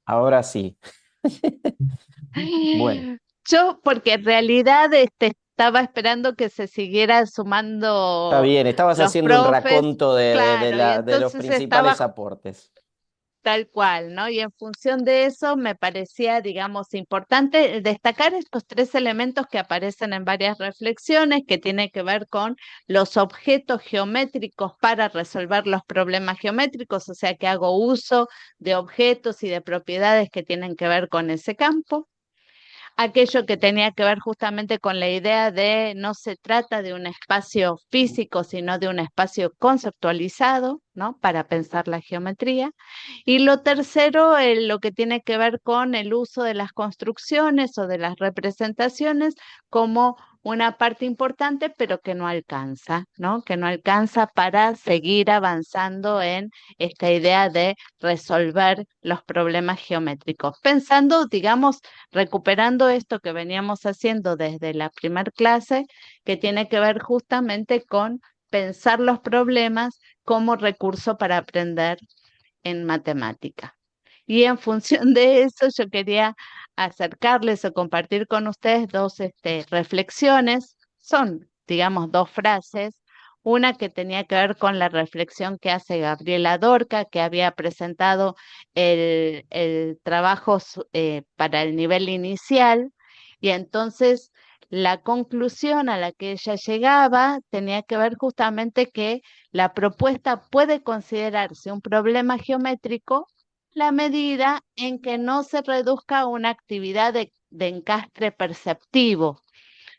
Ahora sí. Bueno, Yo, porque en realidad estaba esperando que se siguieran está sumando bien. Estabas los haciendo un profes, raconto claro, y de los entonces estaba principales aportes. tal cual, ¿no? Y en función de eso me parecía, digamos, importante destacar estos tres elementos que aparecen en varias reflexiones, que tienen que ver con los objetos geométricos para resolver los problemas geométricos, o sea que hago uso de objetos y de propiedades que tienen que ver con ese campo. Aquello que tenía que ver justamente con la idea de no se trata de un espacio físico, sino de un espacio conceptualizado, ¿no? Para pensar la geometría. Y lo tercero, lo que tiene que ver con el uso de las construcciones o de las representaciones como una parte importante, pero que no alcanza, ¿no? Que no alcanza para seguir avanzando en esta idea de resolver los problemas geométricos. Pensando, digamos, recuperando esto que veníamos haciendo desde la primer clase, que tiene que ver justamente con pensar los problemas como recurso para aprender en matemática. Y en función de eso, yo quería acercarles o compartir con ustedes dos reflexiones. Son, digamos, dos frases. Una que tenía que ver con la reflexión que hace Gabriela Dorca, que había presentado el trabajo para el nivel inicial, y entonces la conclusión a la que ella llegaba tenía que ver justamente que la propuesta puede considerarse un problema geométrico la medida en que no se reduzca a una actividad de encastre perceptivo,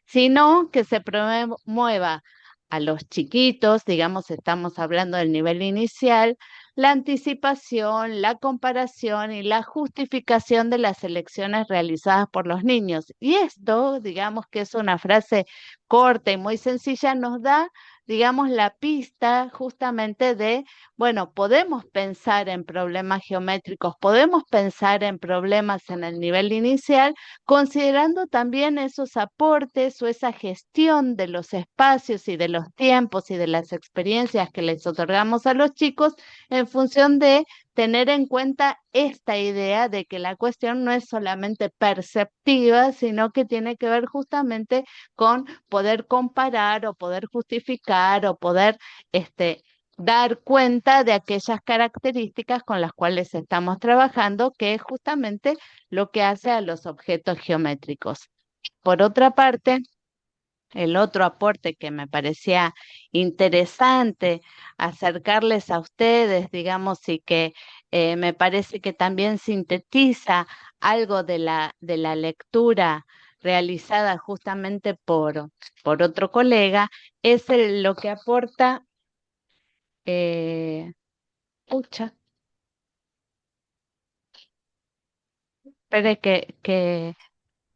sino que se promueva a los chiquitos, digamos, estamos hablando del nivel inicial, la anticipación, la comparación y la justificación de las elecciones realizadas por los niños. Y esto, digamos que es una frase corta y muy sencilla, nos da, digamos, la pista justamente de, bueno, podemos pensar en problemas geométricos, podemos pensar en problemas en el nivel inicial, considerando también esos aportes o esa gestión de los espacios y de los tiempos y de las experiencias que les otorgamos a los chicos en función de tener en cuenta esta idea de que la cuestión no es solamente perceptiva, sino que tiene que ver justamente con poder comparar o poder justificar o poder dar cuenta de aquellas características con las cuales estamos trabajando, que es justamente lo que hace a los objetos geométricos. Por otra parte, el otro aporte que me parecía interesante acercarles a ustedes, digamos, y que me parece que también sintetiza algo de la lectura realizada justamente por otro colega, es lo que aporta, eh, pucha, espere que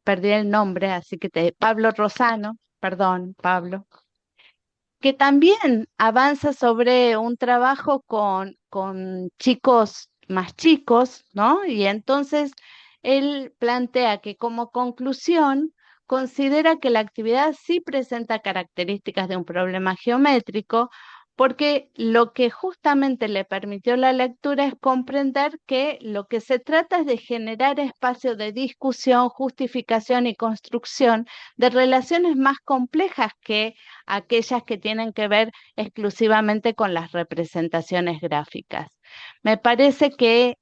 perdí el nombre, así que Pablo Rosano, perdón, Pablo, que también avanza sobre un trabajo con chicos más chicos, ¿no? Y entonces él plantea que como conclusión considera que la actividad sí presenta características de un problema geométrico, porque lo que justamente le permitió la lectura es comprender que lo que se trata es de generar espacios de discusión, justificación y construcción de relaciones más complejas que aquellas que tienen que ver exclusivamente con las representaciones gráficas. Me parece que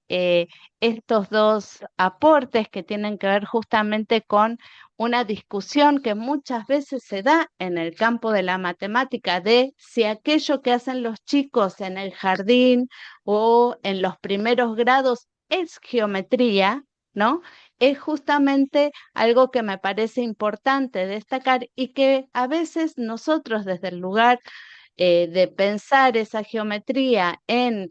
estos dos aportes que tienen que ver justamente con una discusión que muchas veces se da en el campo de la matemática de si aquello que hacen los chicos en el jardín o en los primeros grados es geometría, ¿no? Es justamente algo que me parece importante destacar y que a veces nosotros desde el lugar de pensar esa geometría en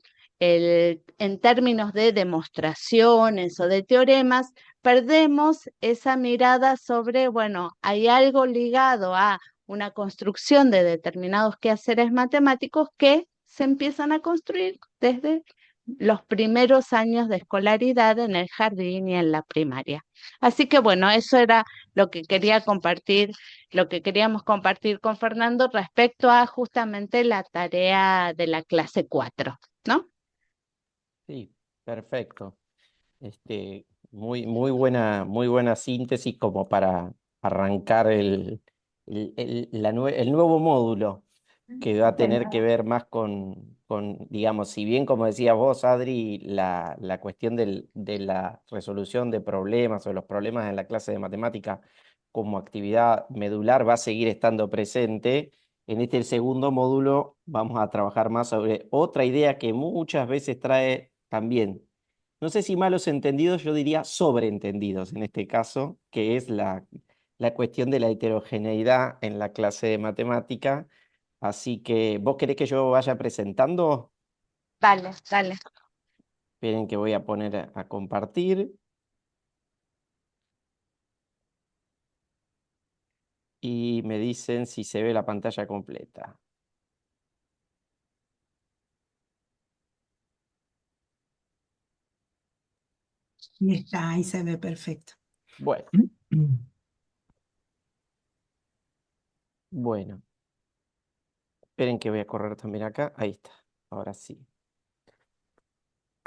términos de demostraciones o de teoremas, perdemos esa mirada sobre, bueno, hay algo ligado a una construcción de determinados quehaceres matemáticos que se empiezan a construir desde los primeros años de escolaridad en el jardín y en la primaria. Así que bueno, eso era lo que quería compartir, lo que queríamos compartir con Fernando respecto a justamente la tarea de la clase 4, ¿no? Sí, perfecto. Muy buena síntesis como para arrancar el nuevo módulo que va a tener que ver más digamos, si bien como decías vos, Adri, la cuestión de la resolución de problemas o los problemas en la clase de matemática como actividad medular va a seguir estando presente. En este el segundo módulo vamos a trabajar más sobre otra idea que muchas veces trae también, no sé si malos entendidos, yo diría sobreentendidos en este caso, que es la cuestión de la heterogeneidad en la clase de matemática. Así que, ¿vos querés que yo vaya presentando? Dale, dale. Esperen que voy a poner a compartir y me dicen si se ve la pantalla completa. Y está, ahí se ve perfecto. Bueno, bueno, esperen que voy a correr también acá. Ahí está, ahora sí.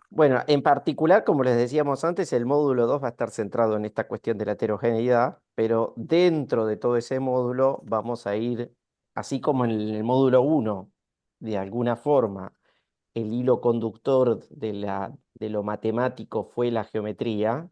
Bueno, en particular, como les decíamos antes, el módulo 2 va a estar centrado en esta cuestión de la heterogeneidad, pero dentro de todo ese módulo vamos a ir, así como en el módulo uno, de alguna forma, el hilo conductor de lo matemático fue la geometría.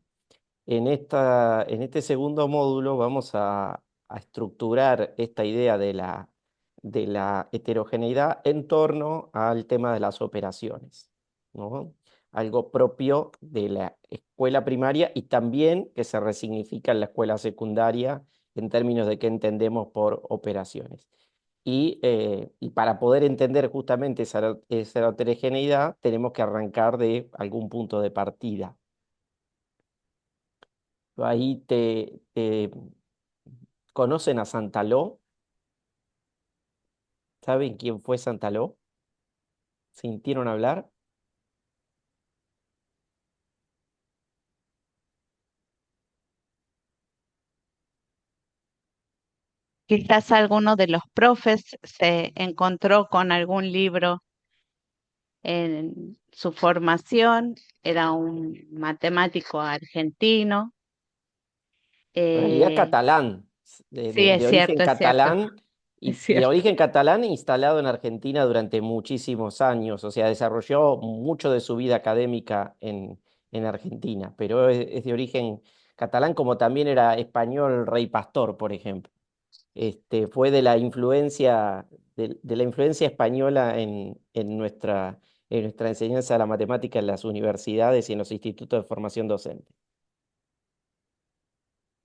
En este segundo módulo vamos a estructurar esta idea de la heterogeneidad en torno al tema de las operaciones, ¿no? Algo propio de la escuela primaria y también que se resignifica en la escuela secundaria en términos de qué entendemos por operaciones. Y para poder entender justamente esa heterogeneidad, tenemos que arrancar de algún punto de partida. Ahí conocen a Santaló. ¿Saben quién fue Santaló? ¿Sintieron hablar? Quizás alguno de los profes se encontró con algún libro en su formación, era un matemático argentino. En realidad eh, catalán, sí, es de origen cierto, es cierto, catalán es y de cierto. origen catalán instalado en Argentina durante muchísimos años. O sea, desarrolló mucho de su vida académica en Argentina, pero es de origen catalán como también era español Rey Pastor, por ejemplo. Fue de la influencia española en nuestra enseñanza de la matemática en las universidades y en los institutos de formación docente.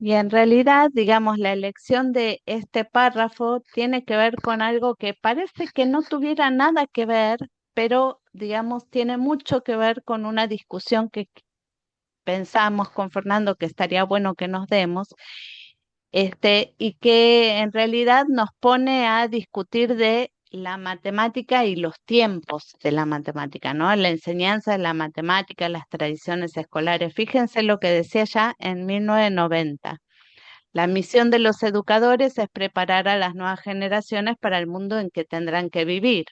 Y en realidad, digamos, la elección de este párrafo tiene que ver con algo que parece que no tuviera nada que ver, pero, digamos, tiene mucho que ver con una discusión que pensamos con Fernando que estaría bueno que nos demos, y que en realidad nos pone a discutir de la matemática y los tiempos de la matemática, ¿no? La enseñanza de la matemática, las tradiciones escolares. Fíjense lo que decía ya en 1990. La misión de los educadores es preparar a las nuevas generaciones para el mundo en que tendrán que vivir,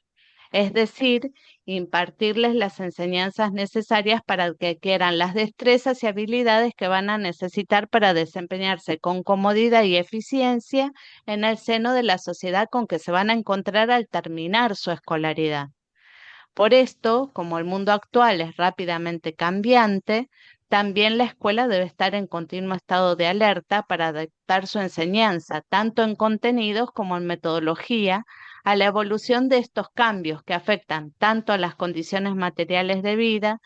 es decir, impartirles las enseñanzas necesarias para que adquieran las destrezas y habilidades que van a necesitar para desempeñarse con comodidad y eficiencia en el seno de la sociedad con que se van a encontrar al terminar su escolaridad. Por esto, como el mundo actual es rápidamente cambiante, también la escuela debe estar en continuo estado de alerta para adaptar su enseñanza, tanto en contenidos como en metodología, a la evolución de estos cambios que afectan tanto a las condiciones materiales de vida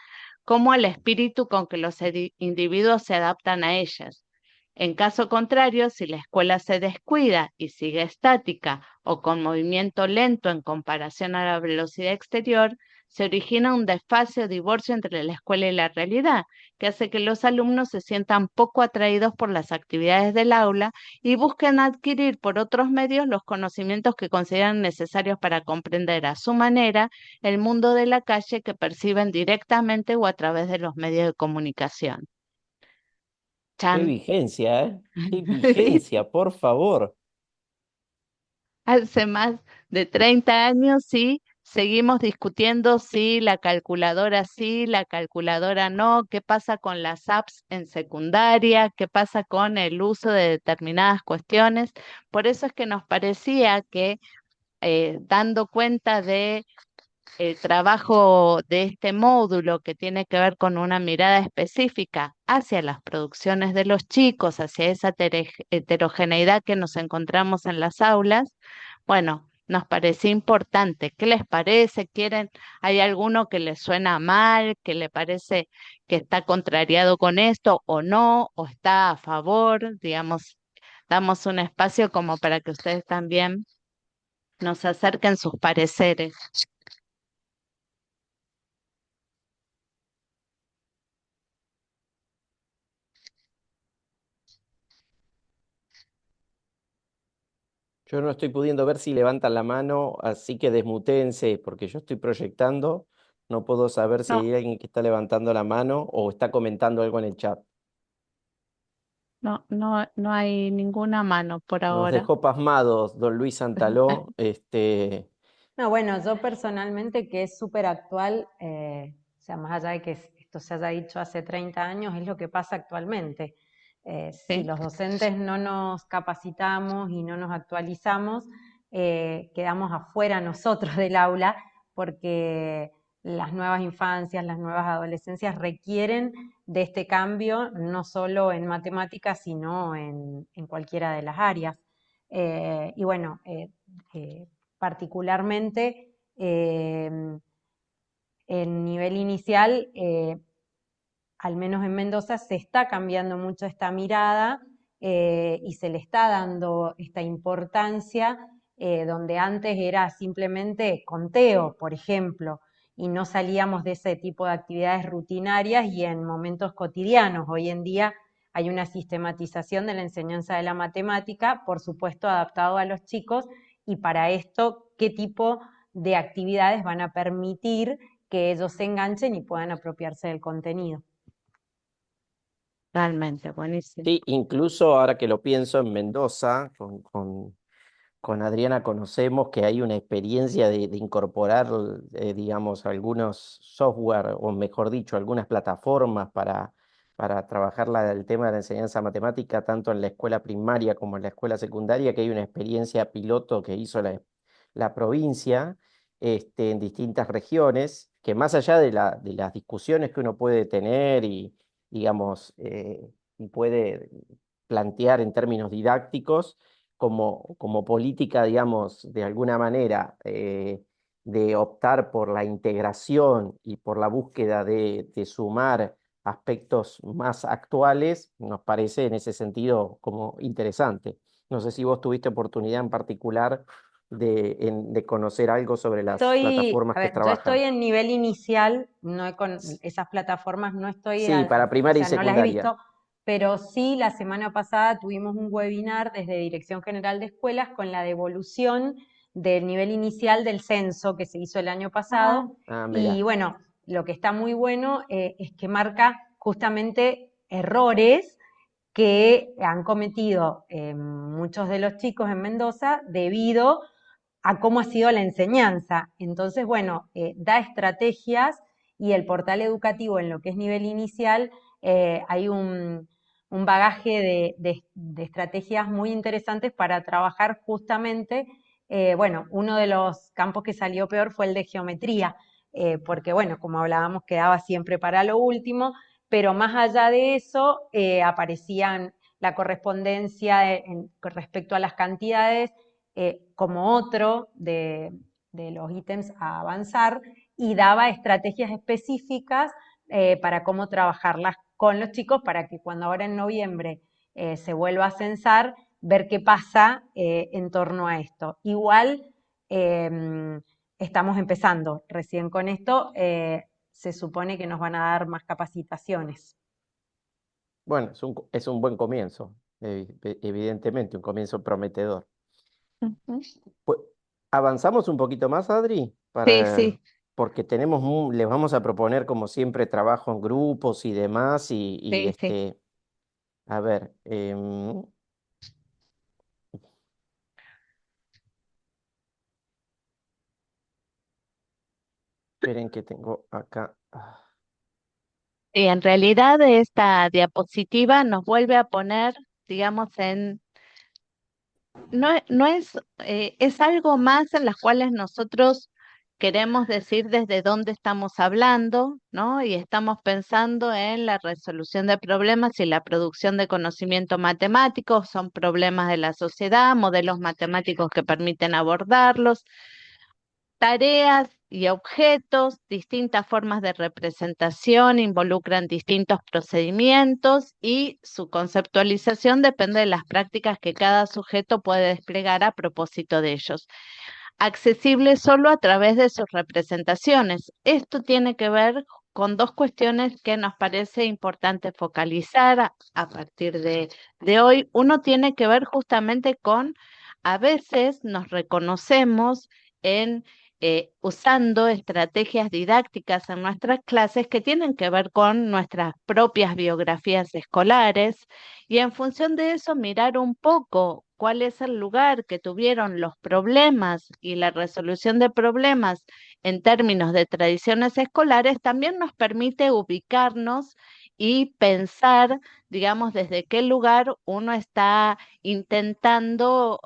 como al espíritu con que los individuos se adaptan a ellas. En caso contrario, si la escuela se descuida y sigue estática o con movimiento lento en comparación a la velocidad exterior, se origina un desfase o divorcio entre la escuela y la realidad, que hace que los alumnos se sientan poco atraídos por las actividades del aula y busquen adquirir por otros medios los conocimientos que consideran necesarios para comprender a su manera el mundo de la calle que perciben directamente o a través de los medios de comunicación. ¡Qué Chan. vigencia, eh! ¡Qué vigencia, por favor! Hace más de 30 años, sí, seguimos discutiendo si la calculadora sí, la calculadora no, qué pasa con las apps en secundaria, qué pasa con el uso de determinadas cuestiones. Por eso es que nos parecía que dando cuenta de el trabajo de este módulo que tiene que ver con una mirada específica hacia las producciones de los chicos, hacia esa heterogeneidad que nos encontramos en las aulas, bueno, nos parecía importante. ¿Qué les parece? ¿Quieren? ¿Hay alguno que les suena mal, que le parece que está contrariado con esto o no, o está a favor? Digamos, damos un espacio como para que ustedes también nos acerquen sus pareceres. Yo no estoy pudiendo ver si levantan la mano, así que desmutéense, porque yo estoy proyectando. No puedo saber si No, hay alguien que está levantando la mano o está comentando algo en el chat. no hay ninguna mano por Nos ahora. dejó pasmados don Luis Santaló. No, bueno, yo personalmente que es súper actual, o sea, más allá de que esto se haya dicho hace 30 años, es lo que pasa actualmente. Si Sí, los docentes no nos capacitamos y no nos actualizamos, quedamos afuera nosotros del aula porque las nuevas infancias, las nuevas adolescencias requieren de este cambio, no solo en matemáticas, sino en cualquiera de las áreas. Y bueno, particularmente en nivel inicial, al menos en Mendoza, se está cambiando mucho esta mirada y se le está dando esta importancia donde antes era simplemente conteo, por ejemplo, y no salíamos de ese tipo de actividades rutinarias y en momentos cotidianos. Hoy en día hay una sistematización de la enseñanza de la matemática, por supuesto adaptado a los chicos, y para esto, ¿qué tipo de actividades van a permitir que ellos se enganchen y puedan apropiarse del contenido? realmente, buenísimo. Sí, incluso ahora que lo pienso en Mendoza, con Adriana conocemos que hay una experiencia de incorporar, digamos, algunos software, o mejor dicho, algunas plataformas para trabajar el tema de la enseñanza matemática, tanto en la escuela primaria como en la escuela secundaria, que hay una experiencia piloto que hizo la provincia, en distintas regiones, que más allá de las discusiones que uno puede tener y, digamos, y puede plantear en términos didácticos, como política, digamos, de alguna manera, de optar por la integración y por la búsqueda de sumar aspectos más actuales, nos parece en ese sentido como interesante. No sé si vos tuviste oportunidad en particular de conocer algo sobre las plataformas A que ver, yo estoy trabajan. en nivel inicial, no con esas plataformas no estoy, Sí, para o primaria y sea, no las he secundaria. visto, pero sí la semana pasada tuvimos un webinar desde Dirección General de Escuelas con la devolución del nivel inicial del censo que se hizo el año pasado. Ah, Y mira. bueno, lo que está muy bueno es que marca justamente errores que han cometido muchos de los chicos en Mendoza debido a cómo ha sido la enseñanza. Entonces, bueno, da estrategias y el portal educativo en lo que es nivel inicial hay un bagaje de estrategias muy interesantes para trabajar justamente, bueno, uno de los campos que salió peor fue el de geometría, porque bueno, como hablábamos, quedaba siempre para lo último, pero más allá de eso aparecían la correspondencia con respecto a las cantidades como otro de los ítems a avanzar y daba estrategias específicas para cómo trabajarlas con los chicos para que cuando ahora en noviembre se vuelva a censar, ver qué pasa en torno a esto. Igual estamos empezando recién con esto, se supone que nos van a dar más capacitaciones. Bueno, es un buen comienzo, evidentemente, un comienzo prometedor. Ujú. Pues, avanzamos un poquito más, Adri, Sí, sí, porque les vamos a proponer, como siempre, trabajo en grupos y demás, y sí, sí. a ver, Esperen que tengo acá. Y en realidad esta diapositiva nos vuelve a poner, digamos, no es, es algo más en las cuales nosotros queremos decir desde dónde estamos hablando, ¿no? Y estamos pensando en la resolución de problemas y la producción de conocimiento matemático, son problemas de la sociedad, modelos matemáticos que permiten abordarlos, tareas y objetos, distintas formas de representación involucran distintos procedimientos y su conceptualización depende de las prácticas que cada sujeto puede desplegar a propósito de ellos. Accesible solo a través de sus representaciones. Esto tiene que ver con dos cuestiones que nos parece importante focalizar a partir de hoy. Uno tiene que ver justamente con, a veces nos reconocemos en usando estrategias didácticas en nuestras clases que tienen que ver con nuestras propias biografías escolares y en función de eso mirar un poco cuál es el lugar que tuvieron los problemas y la resolución de problemas en términos de tradiciones escolares, también nos permite ubicarnos y pensar, digamos, desde qué lugar uno está intentando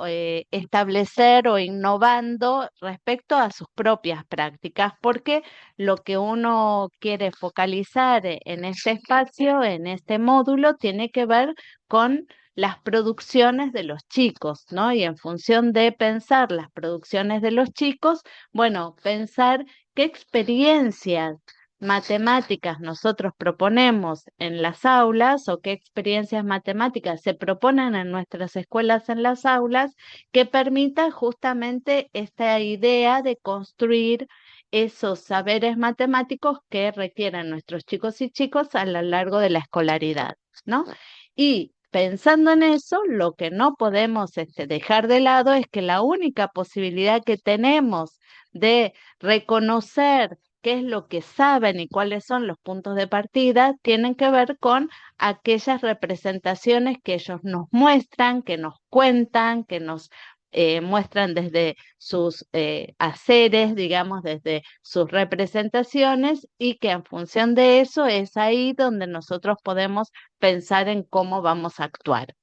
establecer o innovando respecto a sus propias prácticas, porque lo que uno quiere focalizar en este espacio, en este módulo, tiene que ver con las producciones de los chicos, ¿no? Y en función de pensar las producciones de los chicos, bueno, pensar qué experiencias matemáticas nosotros proponemos en las aulas o qué experiencias matemáticas se proponen en nuestras escuelas en las aulas que permitan justamente esta idea de construir esos saberes matemáticos que requieren nuestros chicos y chicos a lo largo de la escolaridad, ¿no? Y pensando en eso, lo que no podemos dejar de lado es que la única posibilidad que tenemos de reconocer qué es lo que saben y cuáles son los puntos de partida, tienen que ver con aquellas representaciones que ellos nos muestran, que nos cuentan, que nos muestran desde sus haceres, digamos, desde sus representaciones y que en función de eso es ahí donde nosotros podemos pensar en cómo vamos a actuar.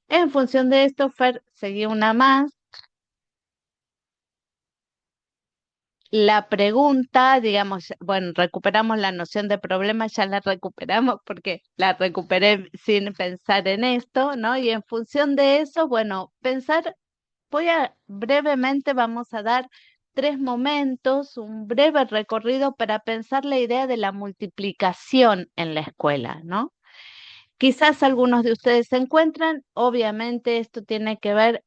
En función de esto, Fer, seguí una más. La pregunta, digamos, bueno, recuperamos la noción de problema, ya la recuperamos porque la recuperé sin pensar en esto, ¿no? Y en función de eso, bueno, pensar, brevemente vamos a dar 3 momentos, un breve recorrido para pensar la idea de la multiplicación en la escuela, ¿no? Quizás algunos de ustedes se encuentran, obviamente esto tiene que ver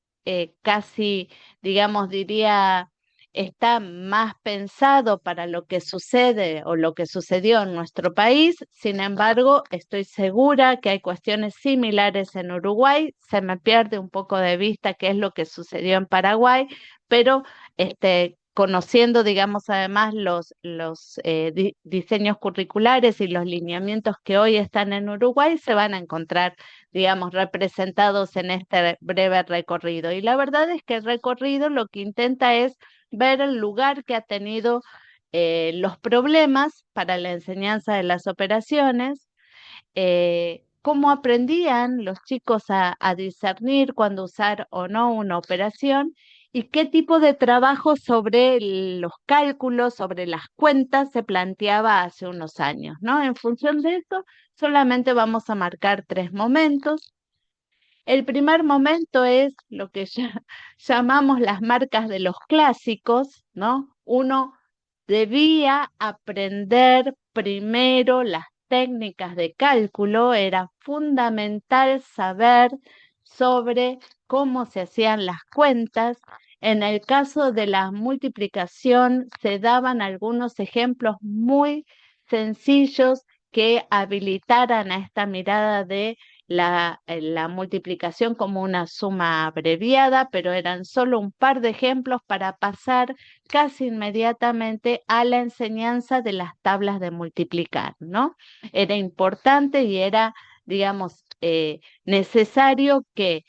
casi, digamos, diría, está más pensado para lo que sucede o lo que sucedió en nuestro país. Sin embargo, estoy segura que hay cuestiones similares en Uruguay. Se me pierde un poco de vista qué es lo que sucedió en Paraguay, pero conociendo, digamos, además los diseños curriculares y los lineamientos que hoy están en Uruguay, se van a encontrar, digamos, representados en este breve recorrido. Y la verdad es que el recorrido lo que intenta es ver el lugar que ha tenido los problemas para la enseñanza de las operaciones, cómo aprendían los chicos a discernir cuándo usar o no una operación y qué tipo de trabajo sobre los cálculos, sobre las cuentas se planteaba hace unos años, ¿no? En función de eso, solamente vamos a marcar 3 momentos. El primer momento es lo que ya llamamos las marcas de los clásicos, ¿no? Uno debía aprender primero las técnicas de cálculo, era fundamental saber sobre cómo se hacían las cuentas. En el caso de la multiplicación, se daban algunos ejemplos muy sencillos que habilitaran a esta mirada de la multiplicación como una suma abreviada, pero eran solo un par de ejemplos para pasar casi inmediatamente a la enseñanza de las tablas de multiplicar, ¿no? Era importante y era, digamos, necesario que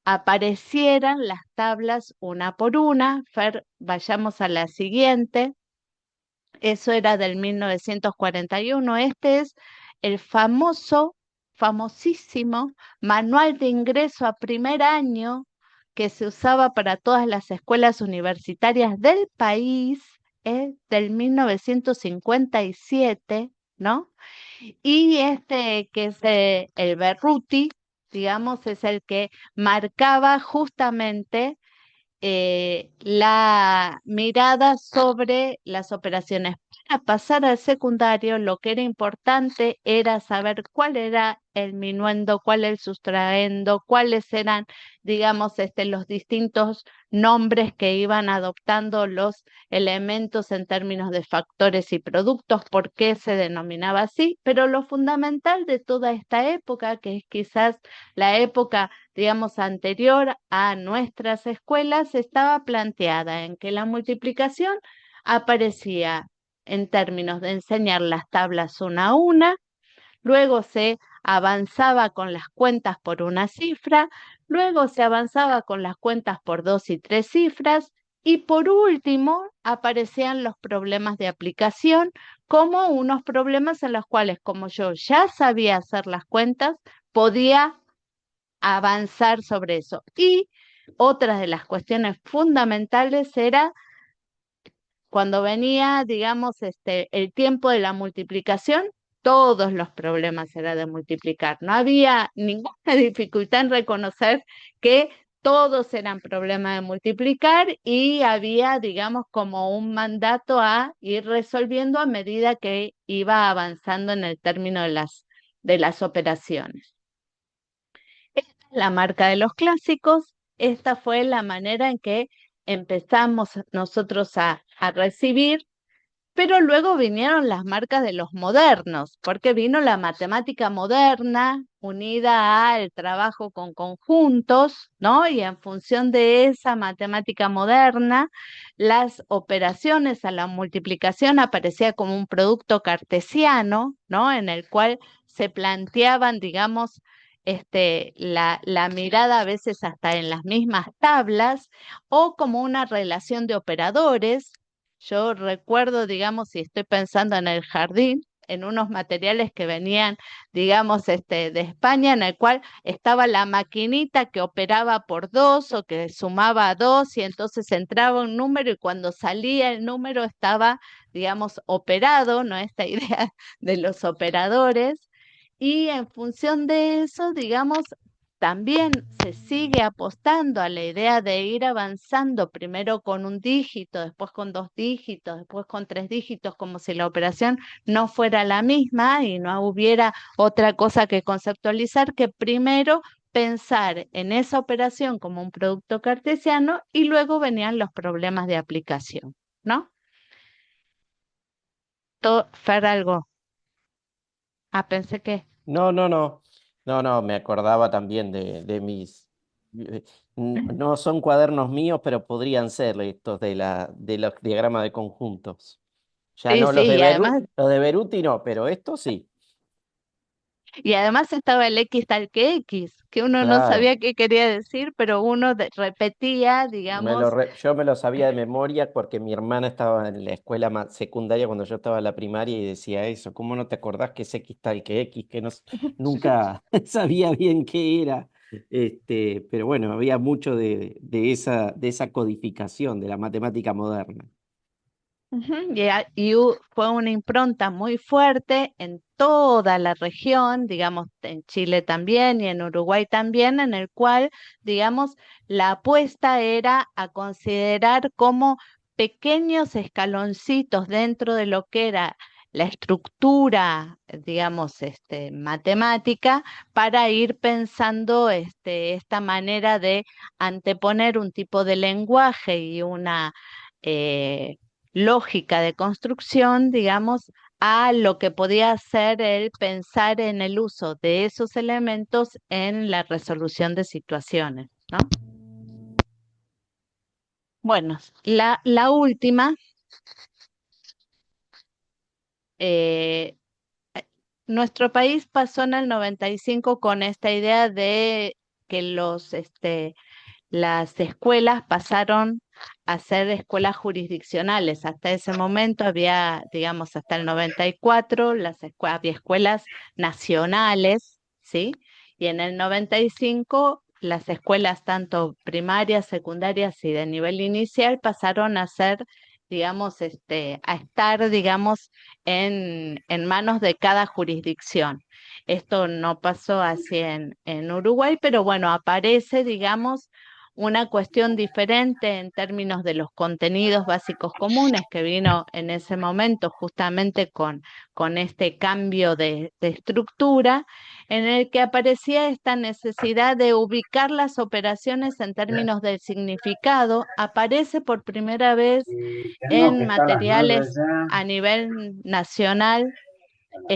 aparecieran las tablas una por una. Fer, vayamos a la siguiente. Eso era del 1941. Este es el famosísimo manual de ingreso a primer año que se usaba para todas las escuelas universitarias del país, del 1957, ¿no? Y este que es el Berruti, digamos, es el que marcaba justamente la mirada sobre las operaciones. Para pasar al secundario, lo que era importante era saber cuál era el minuendo, cuál el sustraendo, cuáles eran, digamos, los distintos nombres que iban adoptando los elementos en términos de factores y productos, por qué se denominaba así, pero lo fundamental de toda esta época, que es quizás la época, digamos, anterior a nuestras escuelas, estaba planteada en que la multiplicación aparecía en términos de enseñar las tablas una a una, luego se avanzaba con las cuentas por una cifra, luego se avanzaba con las cuentas por 2 y 3 cifras, y por último aparecían los problemas de aplicación como unos problemas en los cuales, como yo ya sabía hacer las cuentas, podía avanzar sobre eso. Y otra de las cuestiones fundamentales era cuando venía, digamos, el tiempo de la multiplicación, todos los problemas era de multiplicar. No había ninguna dificultad en reconocer que todos eran problemas de multiplicar y había, digamos, como un mandato a ir resolviendo a medida que iba avanzando en el término de las operaciones. Esta es la marca de los clásicos. Esta fue la manera en que empezamos nosotros a recibir, pero luego vinieron las marcas de los modernos, porque vino la matemática moderna unida al trabajo con conjuntos, ¿no? Y en función de esa matemática moderna, las operaciones a la multiplicación aparecía como un producto cartesiano, ¿no? En el cual se planteaban, digamos, la mirada a veces hasta en las mismas tablas o como una relación de operadores. Yo recuerdo, digamos, si estoy pensando en el jardín, en unos materiales que venían, digamos, de España, en el cual estaba la maquinita que operaba por 2 o que sumaba a 2 y entonces entraba un número y cuando salía el número estaba, digamos, operado, ¿no? Esta idea de los operadores. Y en función de eso, digamos, también se sigue apostando a la idea de ir avanzando primero con un dígito, después con 2 dígitos, después con 3 dígitos, como si la operación no fuera la misma y no hubiera otra cosa que conceptualizar, que primero pensar en esa operación como un producto cartesiano y luego venían los problemas de aplicación, ¿no? Fer, algo. Ah, pensé que... No, no, no. No, no, me acordaba también de mis. No son cuadernos míos, pero podrían ser estos de los diagramas de conjuntos. Ya Sí, no sí, Los de Beruti no, pero estos sí. y además estaba el X tal que uno no Claro. sabía qué quería decir, pero uno repetía, digamos, Yo me lo sabía de memoria porque mi hermana estaba en la escuela secundaria cuando yo estaba en la primaria y decía eso. ¿Cómo no te acordás que es X tal que X? Que no, nunca sabía bien qué era. Pero bueno, había mucho de esa codificación de la matemática moderna. ujú, fue una impronta muy fuerte en toda la región, digamos, en Chile también y en Uruguay también, en el cual, digamos, la apuesta era a considerar como pequeños escaloncitos dentro de lo que era la estructura, digamos, matemática, para ir pensando esta manera de anteponer un tipo de lenguaje y una eh, lógica de construcción, digamos, a lo que podía ser el pensar en el uso de esos elementos en la resolución de situaciones, ¿no? Bueno, la última, eh, nuestro país pasó en el 95 con esta idea de que las escuelas pasaron hacer escuelas jurisdiccionales. Hasta ese momento había, digamos, hasta el 94, había escuelas nacionales, ¿sí? Y en el 95 las escuelas tanto primarias, secundarias y de nivel inicial pasaron a ser, digamos, a estar, digamos, en manos de cada jurisdicción. Esto no pasó así en Uruguay, pero bueno, aparece, digamos, una cuestión diferente en términos de los contenidos básicos comunes que vino en ese momento justamente con este cambio de estructura, en el que aparecía esta necesidad de ubicar las operaciones en términos del significado. Aparece por primera vez Tenemos que en estar las 9 materiales ya, a nivel nacional,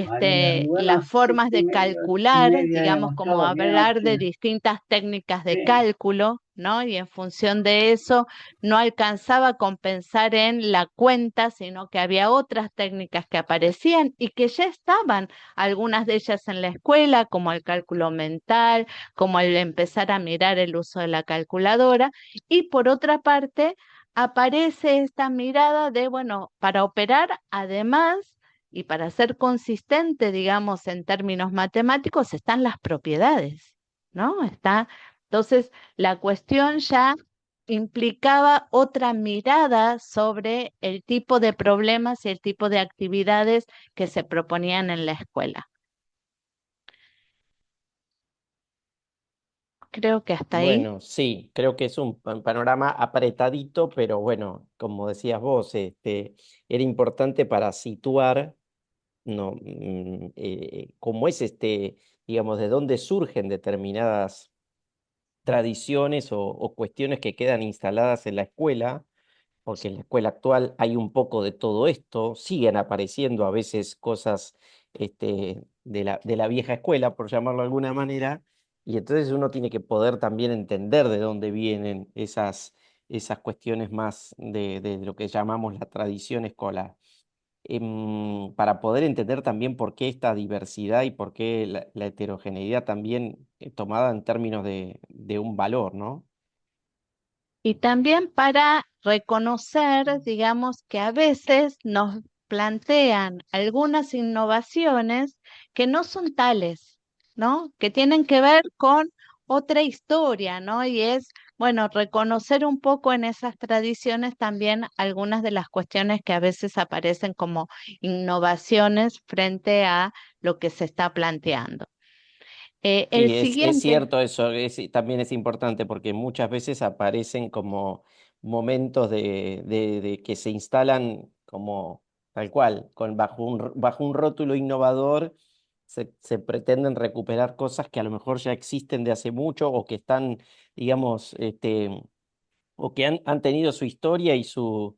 María. Y bueno, las formas de 7:30, calcular, 8:30 digamos, hemos como estado, hablar de mirá, distintas técnicas de sí. cálculo, ¿no? Y en función de eso no alcanzaba a compensar en la cuenta, sino que había otras técnicas que aparecían y que ya estaban, algunas de ellas en la escuela, como el cálculo mental, como el empezar a mirar el uso de la calculadora, y por otra parte aparece esta mirada de, bueno, para operar, además, y para ser consistente, digamos, en términos matemáticos, están las propiedades, ¿no? Entonces, la cuestión ya implicaba otra mirada sobre el tipo de problemas y el tipo de actividades que se proponían en la escuela. Creo que hasta ahí. Bueno, sí, creo que es un panorama apretadito, pero bueno, como decías vos, era importante para situar, no, cómo es digamos, de dónde surgen determinadas tradiciones o cuestiones que quedan instaladas en la escuela, porque en la escuela actual hay un poco de todo esto, siguen apareciendo a veces cosas de la vieja escuela, por llamarlo de alguna manera, y entonces uno tiene que poder también entender de dónde vienen esas cuestiones más de lo que llamamos la tradición escolar. Para poder entender también por qué esta diversidad y por qué la heterogeneidad también tomada en términos de un valor, ¿no? Y también para reconocer, digamos, que a veces nos plantean algunas innovaciones que no son tales, ¿no? Que tienen que ver con otra historia, ¿no? Y es, bueno, reconocer un poco en esas tradiciones también algunas de las cuestiones que a veces aparecen como innovaciones frente a lo que se está planteando. El Sí, es siguiente. cierto eso, también es importante porque muchas veces aparecen como momentos de que se instalan como tal cual, bajo un rótulo innovador, se pretenden recuperar cosas que a lo mejor ya existen de hace mucho o que están, digamos, o que han tenido su historia y su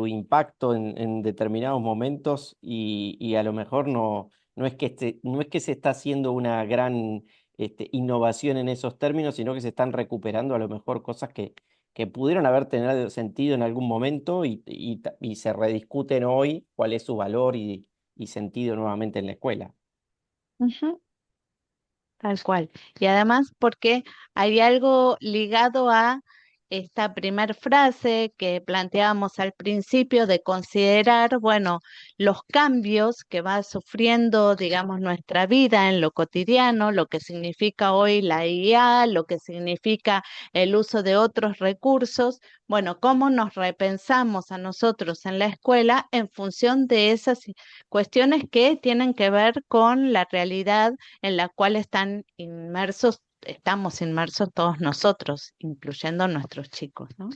impacto en determinados momentos y a lo mejor no es que se está haciendo una gran innovación en esos términos, sino que se están recuperando a lo mejor cosas que pudieron haber tenido sentido en algún momento y se rediscuten hoy cuál es su valor y sentido nuevamente en la escuela. Ujú. Tal cual. Y además porque hay algo ligado a esta primer frase que planteábamos al principio de considerar, bueno, los cambios que va sufriendo, digamos, nuestra vida en lo cotidiano, lo que significa hoy la IA, lo que significa el uso de otros recursos, bueno, cómo nos repensamos a nosotros en la escuela en función de esas cuestiones que tienen que ver con la realidad en la cual estamos inmersos todos nosotros, incluyendo nuestros chicos, ¿no?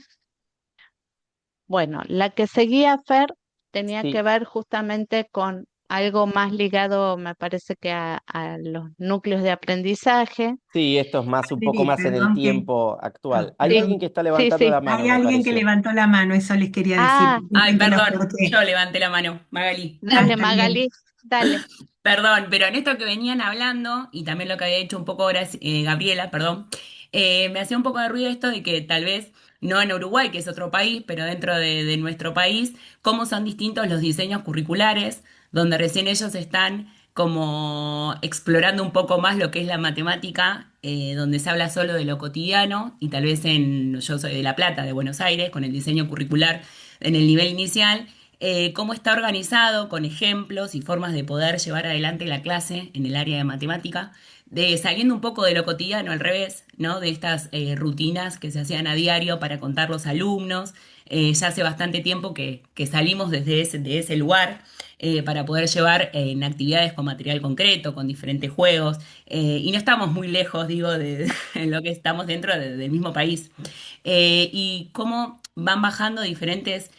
Bueno, la que seguía Fer tenía que Sí, ver justamente con algo más ligado, me parece que a los núcleos de aprendizaje. sí, esto es más, un poco Lili, más en el perdón que, tiempo actual. Hay Sí, alguien perdón. que está sí, levantando sí. la mano, Hay me alguien que pareció. levantó la mano, eso les quería decir. Ah, Ay, Cuéntenos perdón, por qué. yo levanté la mano, Magali. Ah, dale, está bien. Magali, dale. Perdón, pero en esto que venían hablando, y también lo que había hecho un poco ahora Gabriela, perdón, me hacía un poco de ruido esto de que tal vez no en Uruguay, que es otro país, pero dentro de nuestro país, cómo son distintos los diseños curriculares, donde recién ellos están como explorando un poco más lo que es la matemática donde se habla solo de lo cotidiano y tal vez yo soy de La Plata, de Buenos Aires, con el diseño curricular en el nivel inicial, cómo está organizado con ejemplos y formas de poder llevar adelante la clase en el área de matemática, saliendo un poco de lo cotidiano al revés, ¿no? De estas rutinas que se hacían a diario para contar los alumnos. Ya hace bastante tiempo que salimos de ese lugar para poder llevar en actividades con material concreto, con diferentes juegos, y no estamos muy lejos, digo, de, en lo que estamos dentro del mismo país. Y cómo van bajando diferentes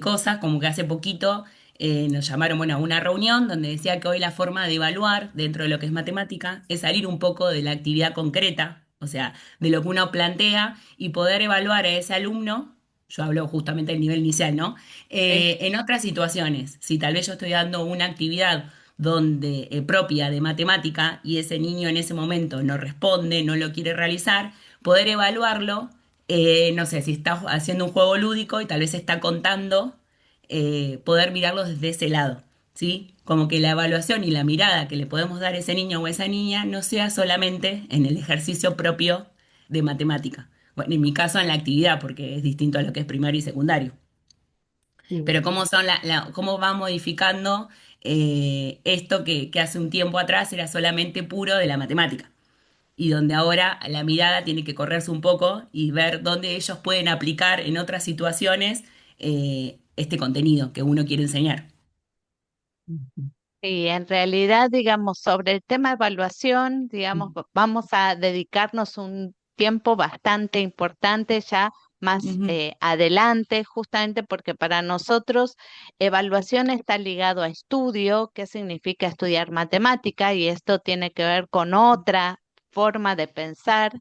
cosas, como que hace poquito nos llamaron, bueno, a una reunión donde decía que hoy la forma de evaluar dentro de lo que es matemática es salir un poco de la actividad concreta, o sea, de lo que uno plantea y poder evaluar a ese alumno. Yo hablo justamente del nivel inicial, ¿no? Sí. En otras situaciones, si tal vez yo estoy dando una actividad donde propia de matemática y ese niño en ese momento no responde, no lo quiere realizar, poder evaluarlo, no sé, si está haciendo un juego lúdico y tal vez está contando, poder mirarlo desde ese lado, ¿sí? Como que la evaluación y la mirada que le podemos dar a ese niño o esa niña no sea solamente en el ejercicio propio de matemática. Bueno, en mi caso en la actividad, porque es distinto a lo que es primario y secundario. Sí. Pero cómo cómo va modificando esto que hace un tiempo atrás era solamente puro de la matemática. Y donde ahora la mirada tiene que correrse un poco y ver dónde ellos pueden aplicar en otras situaciones este contenido que uno quiere enseñar. Ujú. Y en realidad, digamos, sobre el tema de evaluación, digamos, vamos a dedicarnos un tiempo bastante importante ya más Ujú. adelante, justamente porque para nosotros evaluación está ligado a estudio, ¿qué significa estudiar matemática? Y esto tiene que ver con otra forma de pensar.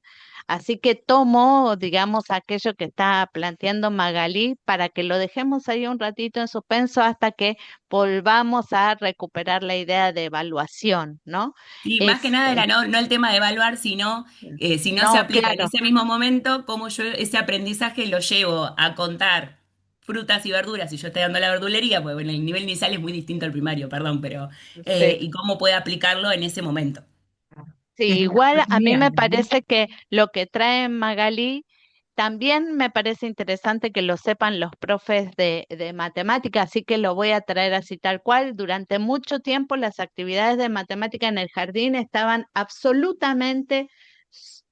Así que tomo, digamos, aquello que está planteando Magalí para que lo dejemos ahí un ratito en suspenso hasta que volvamos a recuperar la idea de evaluación, ¿no? Sí, más que Es, nada era no el tema de evaluar, sino si no se no, aplica en claro, ese mismo momento, cómo yo ese aprendizaje lo llevo a contar frutas y verduras, y yo estoy dando la verdulería, porque bueno, el nivel inicial es muy distinto al primario, perdón, pero sí. y cómo puede aplicarlo en ese momento. Sí, Desde lo igual a mí me cotidiano, ¿no? parece que lo que trae Magalí también me parece interesante que lo sepan los profes de matemática, así que lo voy a traer así tal cual. Durante mucho tiempo las actividades de matemática en el jardín estaban absolutamente,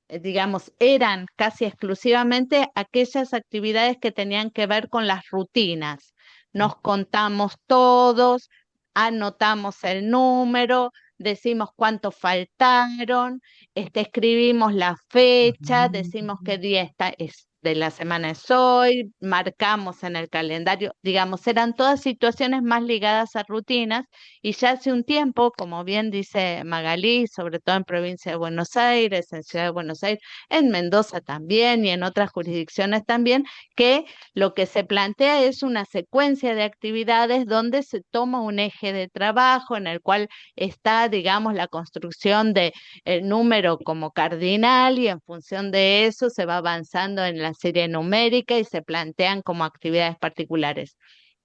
digamos, eran casi exclusivamente aquellas actividades que tenían que ver con las rutinas. Nos contamos todos, anotamos el número, decimos cuántos faltaron, escribimos la fecha, decimos qué día es de la semana es hoy, marcamos en el calendario, digamos, eran todas situaciones más ligadas a rutinas y ya hace un tiempo, como bien dice Magalí, sobre todo en provincia de Buenos Aires, en Ciudad de Buenos Aires, en Mendoza también y en otras jurisdicciones también, que lo que se plantea es una secuencia de actividades donde se toma un eje de trabajo en el cual está, digamos, la construcción de el número como cardinal y en función de eso se va avanzando en la serie numérica y se plantean como actividades particulares.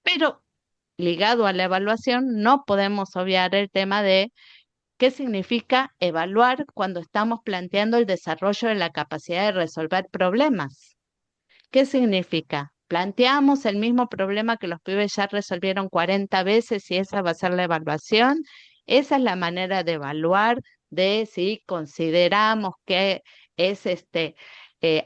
Pero ligado a la evaluación, no podemos obviar el tema de qué significa evaluar cuando estamos planteando el desarrollo de la capacidad de resolver problemas. ¿Qué significa? Planteamos el mismo problema que los pibes ya resolvieron 40 veces y esa va a ser la evaluación. Esa es la manera de evaluar de si consideramos que es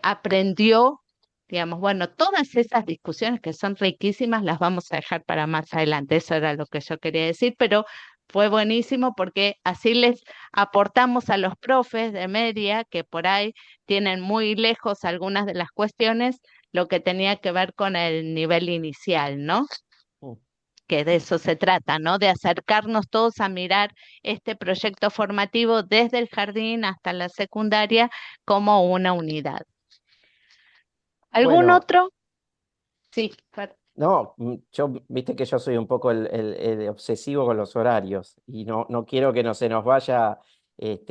aprendió, digamos, bueno, todas esas discusiones que son riquísimas las vamos a dejar para más adelante. Eso era lo que yo quería decir, pero fue buenísimo porque así les aportamos a los profes de media que por ahí tienen muy lejos algunas de las cuestiones lo que tenía que ver con el nivel inicial, ¿no? Mm. Que de eso se trata, ¿no? De acercarnos todos a mirar este proyecto formativo desde el jardín hasta la secundaria como una unidad. ¿Algún Bueno, otro? Sí, no, viste que yo soy un poco el obsesivo con los horarios y no quiero que no se nos vaya,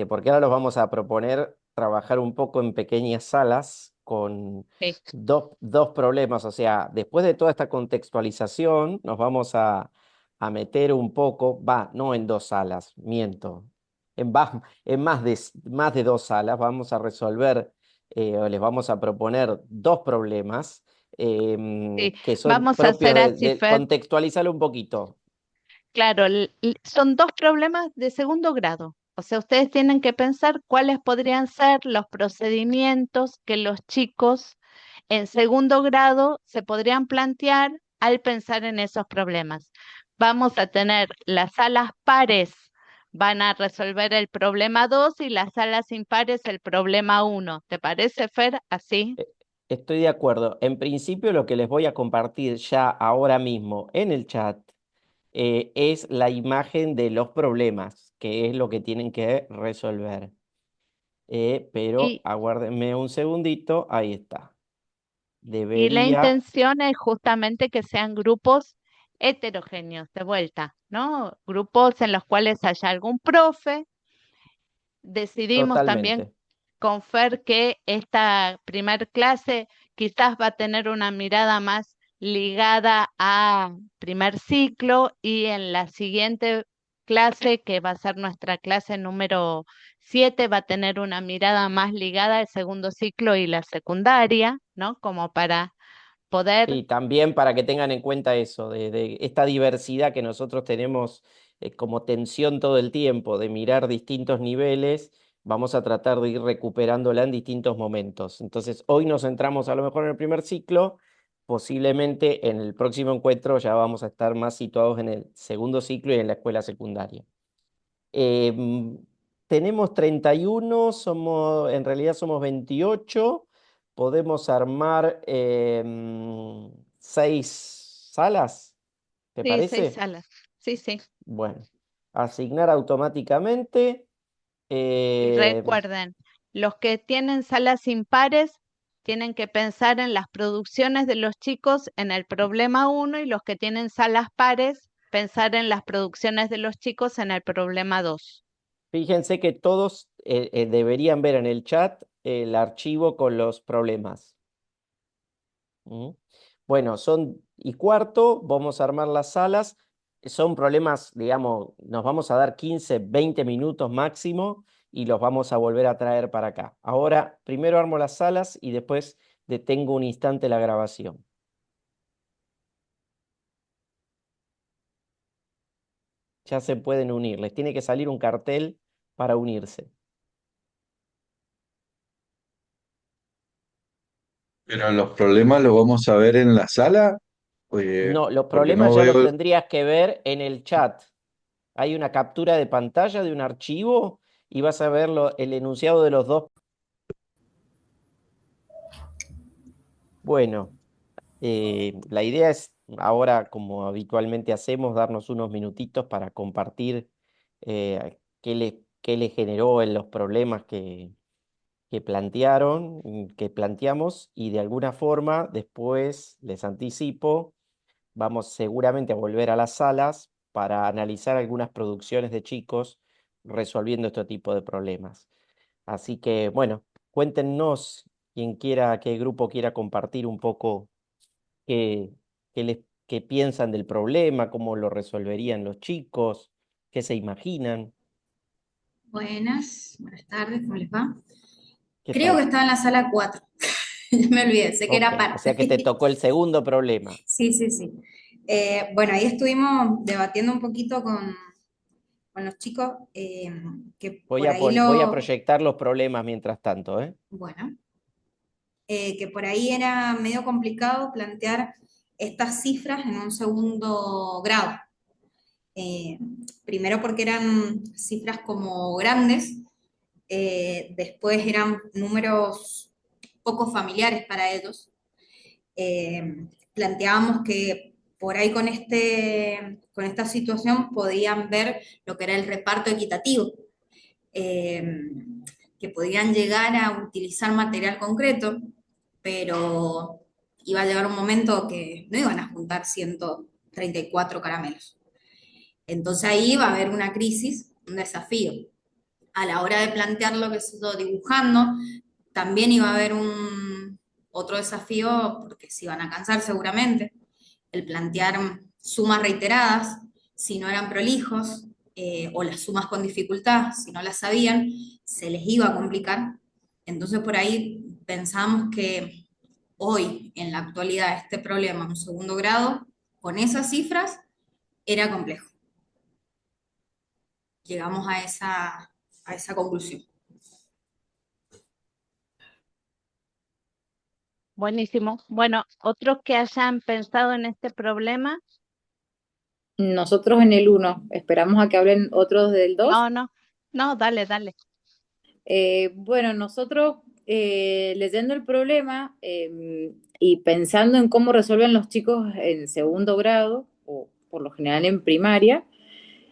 porque ahora los vamos a proponer trabajar un poco en pequeñas salas con sí. dos problemas. O sea, después de toda esta contextualización, nos vamos a meter un poco, no en dos salas, miento. más de dos salas, vamos a resolver o les vamos a proponer dos problemas Sí, que son vamos a propios hacer así, Fer. contextualizarlo un poquito. Claro, son dos problemas de segundo grado. O sea, ustedes tienen que pensar cuáles podrían ser los procedimientos que los chicos en segundo grado se podrían plantear al pensar en esos problemas. Vamos a tener las salas pares, van a resolver el problema 2 y las salas impares el problema uno. ¿Te parece, Fer? Así. Eh, Estoy de acuerdo. En principio, lo que les voy a compartir ya ahora mismo en el chat es la imagen de los problemas, que es lo que tienen que resolver. Pero Y, aguárdenme un segundito, ahí está. y la Debería, intención es justamente que sean grupos heterogéneos, de vuelta, ¿no? Grupos en los cuales haya algún profe. Decidimos también totalmente. con Fer que esta primer clase quizás va a tener una mirada más ligada a primer ciclo y en la siguiente clase, que va a ser nuestra clase número 7, va a tener una mirada más ligada al segundo ciclo y la secundaria, ¿no? Como para poder. Y también para que tengan en cuenta eso, de esta diversidad que nosotros tenemos como tensión todo el tiempo, de mirar distintos niveles, vamos a tratar de ir recuperándola en distintos momentos. Entonces, hoy nos centramos a lo mejor en el primer ciclo, posiblemente en el próximo encuentro ya vamos a estar más situados en el segundo ciclo y en la escuela secundaria. Em, Tenemos 31, en realidad somos 28. Podemos armar 6 salas, ¿te Sí, 6 parece? salas. Sí, sí. Bueno, asignar automáticamente. Y em, recuerden, los que tienen salas impares tienen que pensar en las producciones de los chicos en el problema uno y los que tienen salas pares pensar en las producciones de los chicos en el problema 2. Fíjense que todos deberían ver en el chat el archivo con los problemas. ¿Mm? Bueno, son y cuarto, vamos a armar las salas. Son problemas, digamos, nos vamos a dar 15, 20 minutos máximo y los vamos a volver a traer para acá. Ahora, primero armo las salas y después detengo un instante la grabación. Ya se pueden unir, les tiene que salir un cartel para unirse. Pero los problemas los vamos a ver en la sala, No, los porque problemas no ya los veo. tendrías que ver en el chat. Hay una captura de pantalla de un archivo y vas a ver el enunciado de los dos. Bueno, la idea es ahora, como habitualmente hacemos, darnos unos minutitos para compartir qué le generó en los problemas que plantearon, que planteamos, y de alguna forma después, les anticipo, vamos seguramente a volver a las salas para analizar algunas producciones de chicos resolviendo este tipo de problemas. Así que, bueno, cuéntenos quien quiera, qué grupo quiera compartir un poco qué, qué piensan del problema, cómo lo resolverían los chicos, qué se imaginan, Buenas tardes, ¿cómo les va? qué Creo que tal. estaba en la sala 4. Ya me olvidé, sé que Ok, era o par. sea que te tocó el segundo problema. Sí, sí, sí. Bueno, ahí estuvimos debatiendo un poquito con los chicos, que por ahí Voy a proyectar los problemas mientras tanto, ¿eh? bueno, que por ahí era medio complicado plantear estas cifras en un segundo grado. Eh, Primero porque eran cifras como grandes, después eran números poco familiares para ellos. Planteábamos que por ahí con esta situación podían ver lo que era el reparto equitativo, eh, que podían llegar a utilizar material concreto, pero iba a llegar un momento que no iban a juntar 134 caramelos. Entonces ahí va a haber una crisis, un desafío. A la hora de plantear lo que se estuvo dibujando, también iba a haber otro desafío, porque se iban a cansar seguramente, el plantear sumas reiteradas, si no eran prolijos, o las sumas con dificultad, si no las sabían, se les iba a complicar. Entonces por ahí pensamos que hoy, en la actualidad, este problema en segundo grado, con esas cifras, era complejo. Llegamos a esa conclusión. Buenísimo. Bueno, otros que hayan pensado en este problema. Nosotros en el 1, esperamos a que hablen otros del 2. No, dale. Bueno, nosotros leyendo el problema y pensando en cómo resuelven los chicos en segundo grado, o por lo general en primaria,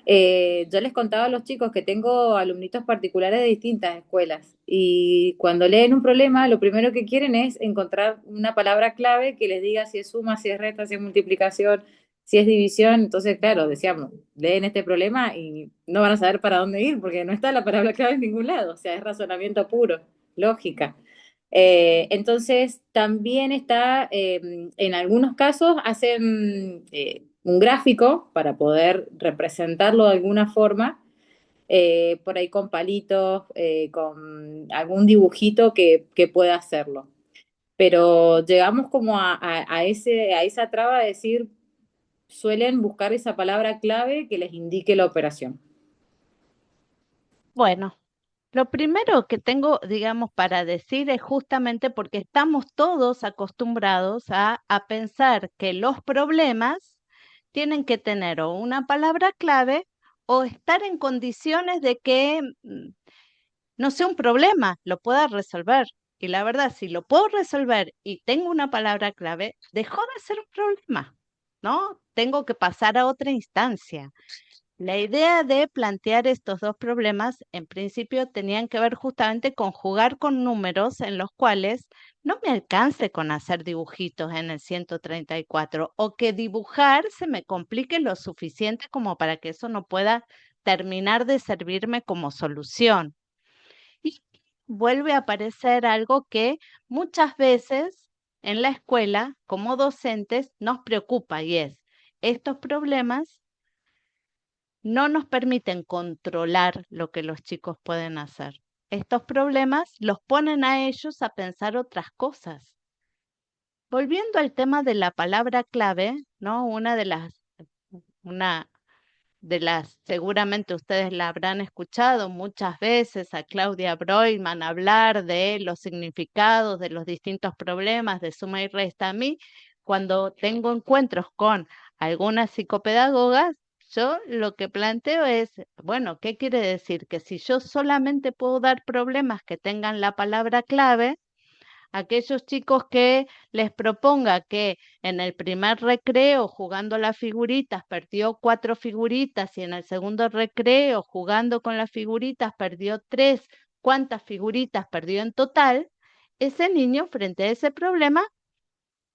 yo les contaba a los chicos que tengo alumnitos particulares de distintas escuelas y cuando leen un problema, lo primero que quieren es encontrar una palabra clave que les diga si es suma, si es resta, si es multiplicación, si es división. Entonces, claro, decíamos, leen este problema y no van a saber para dónde ir porque no está la palabra clave en ningún lado, o sea, es razonamiento puro, lógica. Entonces, también está, en algunos casos hacen un gráfico para poder representarlo de alguna forma, por ahí con palitos, con algún dibujito que pueda hacerlo. Pero llegamos como a esa traba de decir, suelen buscar esa palabra clave que les indique la operación. Bueno, lo primero que tengo, digamos, para decir es justamente porque estamos todos acostumbrados a pensar que los problemas tienen que tener o una palabra clave o estar en condiciones de que no sea un problema, lo pueda resolver. Y la verdad, si lo puedo resolver y tengo una palabra clave, dejó de ser un problema, ¿no? Tengo que pasar a otra instancia. La idea de plantear estos dos problemas, en principio, tenían que ver justamente con jugar con números en los cuales no me alcance con hacer dibujitos en el 134 o que dibujar se me complique lo suficiente como para que eso no pueda terminar de servirme como solución. Y vuelve a aparecer algo que muchas veces en la escuela, como docentes, nos preocupa y es, estos problemas no nos permiten controlar lo que los chicos pueden hacer. Estos problemas los ponen a ellos a pensar otras cosas. Volviendo al tema de la palabra clave, ¿no? Una de las, seguramente ustedes la habrán escuchado muchas veces a Claudia Broilman hablar de los significados de los distintos problemas de suma y resta. A mí, cuando tengo encuentros con algunas psicopedagogas, yo lo que planteo es, bueno, ¿qué quiere decir? Que si yo solamente puedo dar problemas que tengan la palabra clave, aquellos chicos que les proponga que en el primer recreo jugando las figuritas perdió 4 figuritas y en el segundo recreo jugando con las figuritas perdió 3, ¿cuántas figuritas perdió en total? Ese niño frente a ese problema,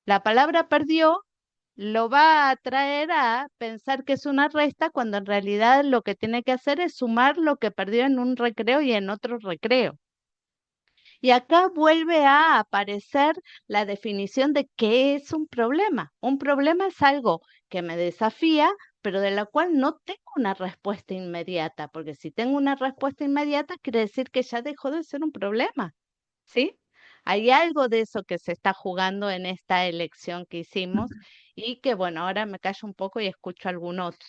la palabra perdió lo va a traer a pensar que es una resta cuando en realidad lo que tiene que hacer es sumar lo que perdió en un recreo y en otro recreo. Y acá vuelve a aparecer la definición de qué es un problema. Un problema es algo que me desafía, pero de la cual no tengo una respuesta inmediata, porque si tengo una respuesta inmediata, quiere decir que ya dejó de ser un problema, ¿sí? Hay algo de eso que se está jugando en esta elección que hicimos y que, bueno, ahora me callo un poco y escucho algún otro.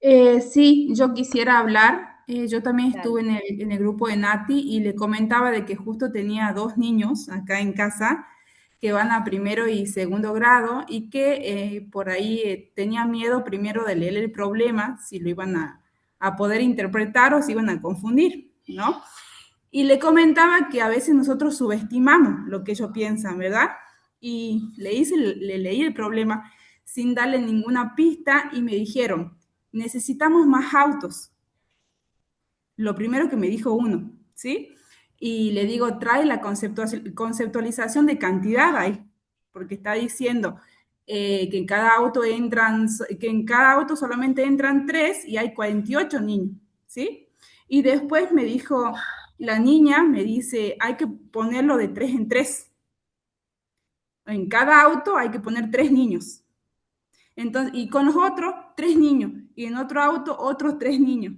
Sí, yo quisiera hablar. Yo también Dale. estuve en el grupo de Nati y le comentaba de que justo tenía 2 niños acá en casa que van a primero y segundo grado y que por ahí tenían miedo primero de leer el problema, si lo iban a poder interpretar o si iban a confundir, ¿no? Y le comentaba que a veces nosotros subestimamos lo que ellos piensan, ¿verdad? Y le leí el problema sin darle ninguna pista y me dijeron, necesitamos más autos. Lo primero que me dijo uno, ¿sí? Y le digo, trae la conceptualización de cantidad ahí, porque está diciendo que en cada auto solamente entran 3 y hay 48 niños, ¿sí? Y después me dijo, la niña me dice, hay que ponerlo de 3 en 3. En cada auto hay que poner 3 niños. Entonces, y con los otros, 3 niños. y en otro auto otros 3 niños.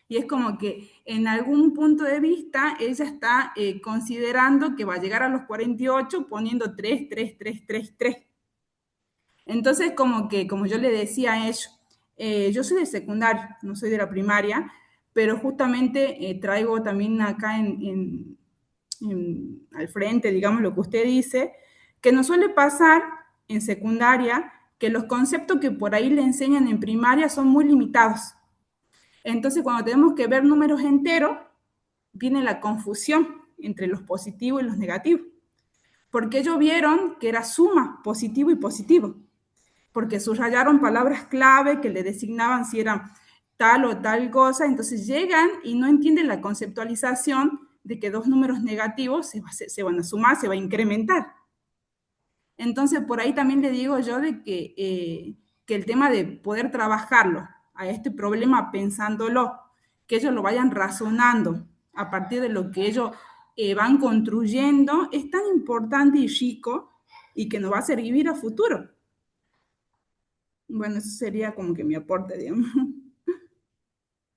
Y es como que en algún punto de vista ella está considerando que va a llegar a los 48 poniendo 3, 3, 3, 3, 3. Entonces, como que, como yo le decía a ellos, yo soy de secundario, no soy de la primaria, pero justamente traigo también acá al frente, digamos, lo que usted dice, que nos suele pasar en secundaria que los conceptos que por ahí le enseñan en primaria son muy limitados. Entonces, cuando tenemos que ver números enteros, viene la confusión entre los positivos y los negativos. Porque ellos vieron que era suma, positivo y positivo. Porque subrayaron palabras clave que le designaban si era tal o tal cosa. Entonces llegan y no entienden la conceptualización de que dos números negativos se van a sumar, se va a incrementar. Entonces, por ahí también le digo yo de que el tema de poder trabajarlo a este problema pensándolo, que ellos lo vayan razonando a partir de lo que ellos van construyendo, es tan importante y rico y que nos va a servir a futuro. Bueno, eso sería como que mi aporte, digamos.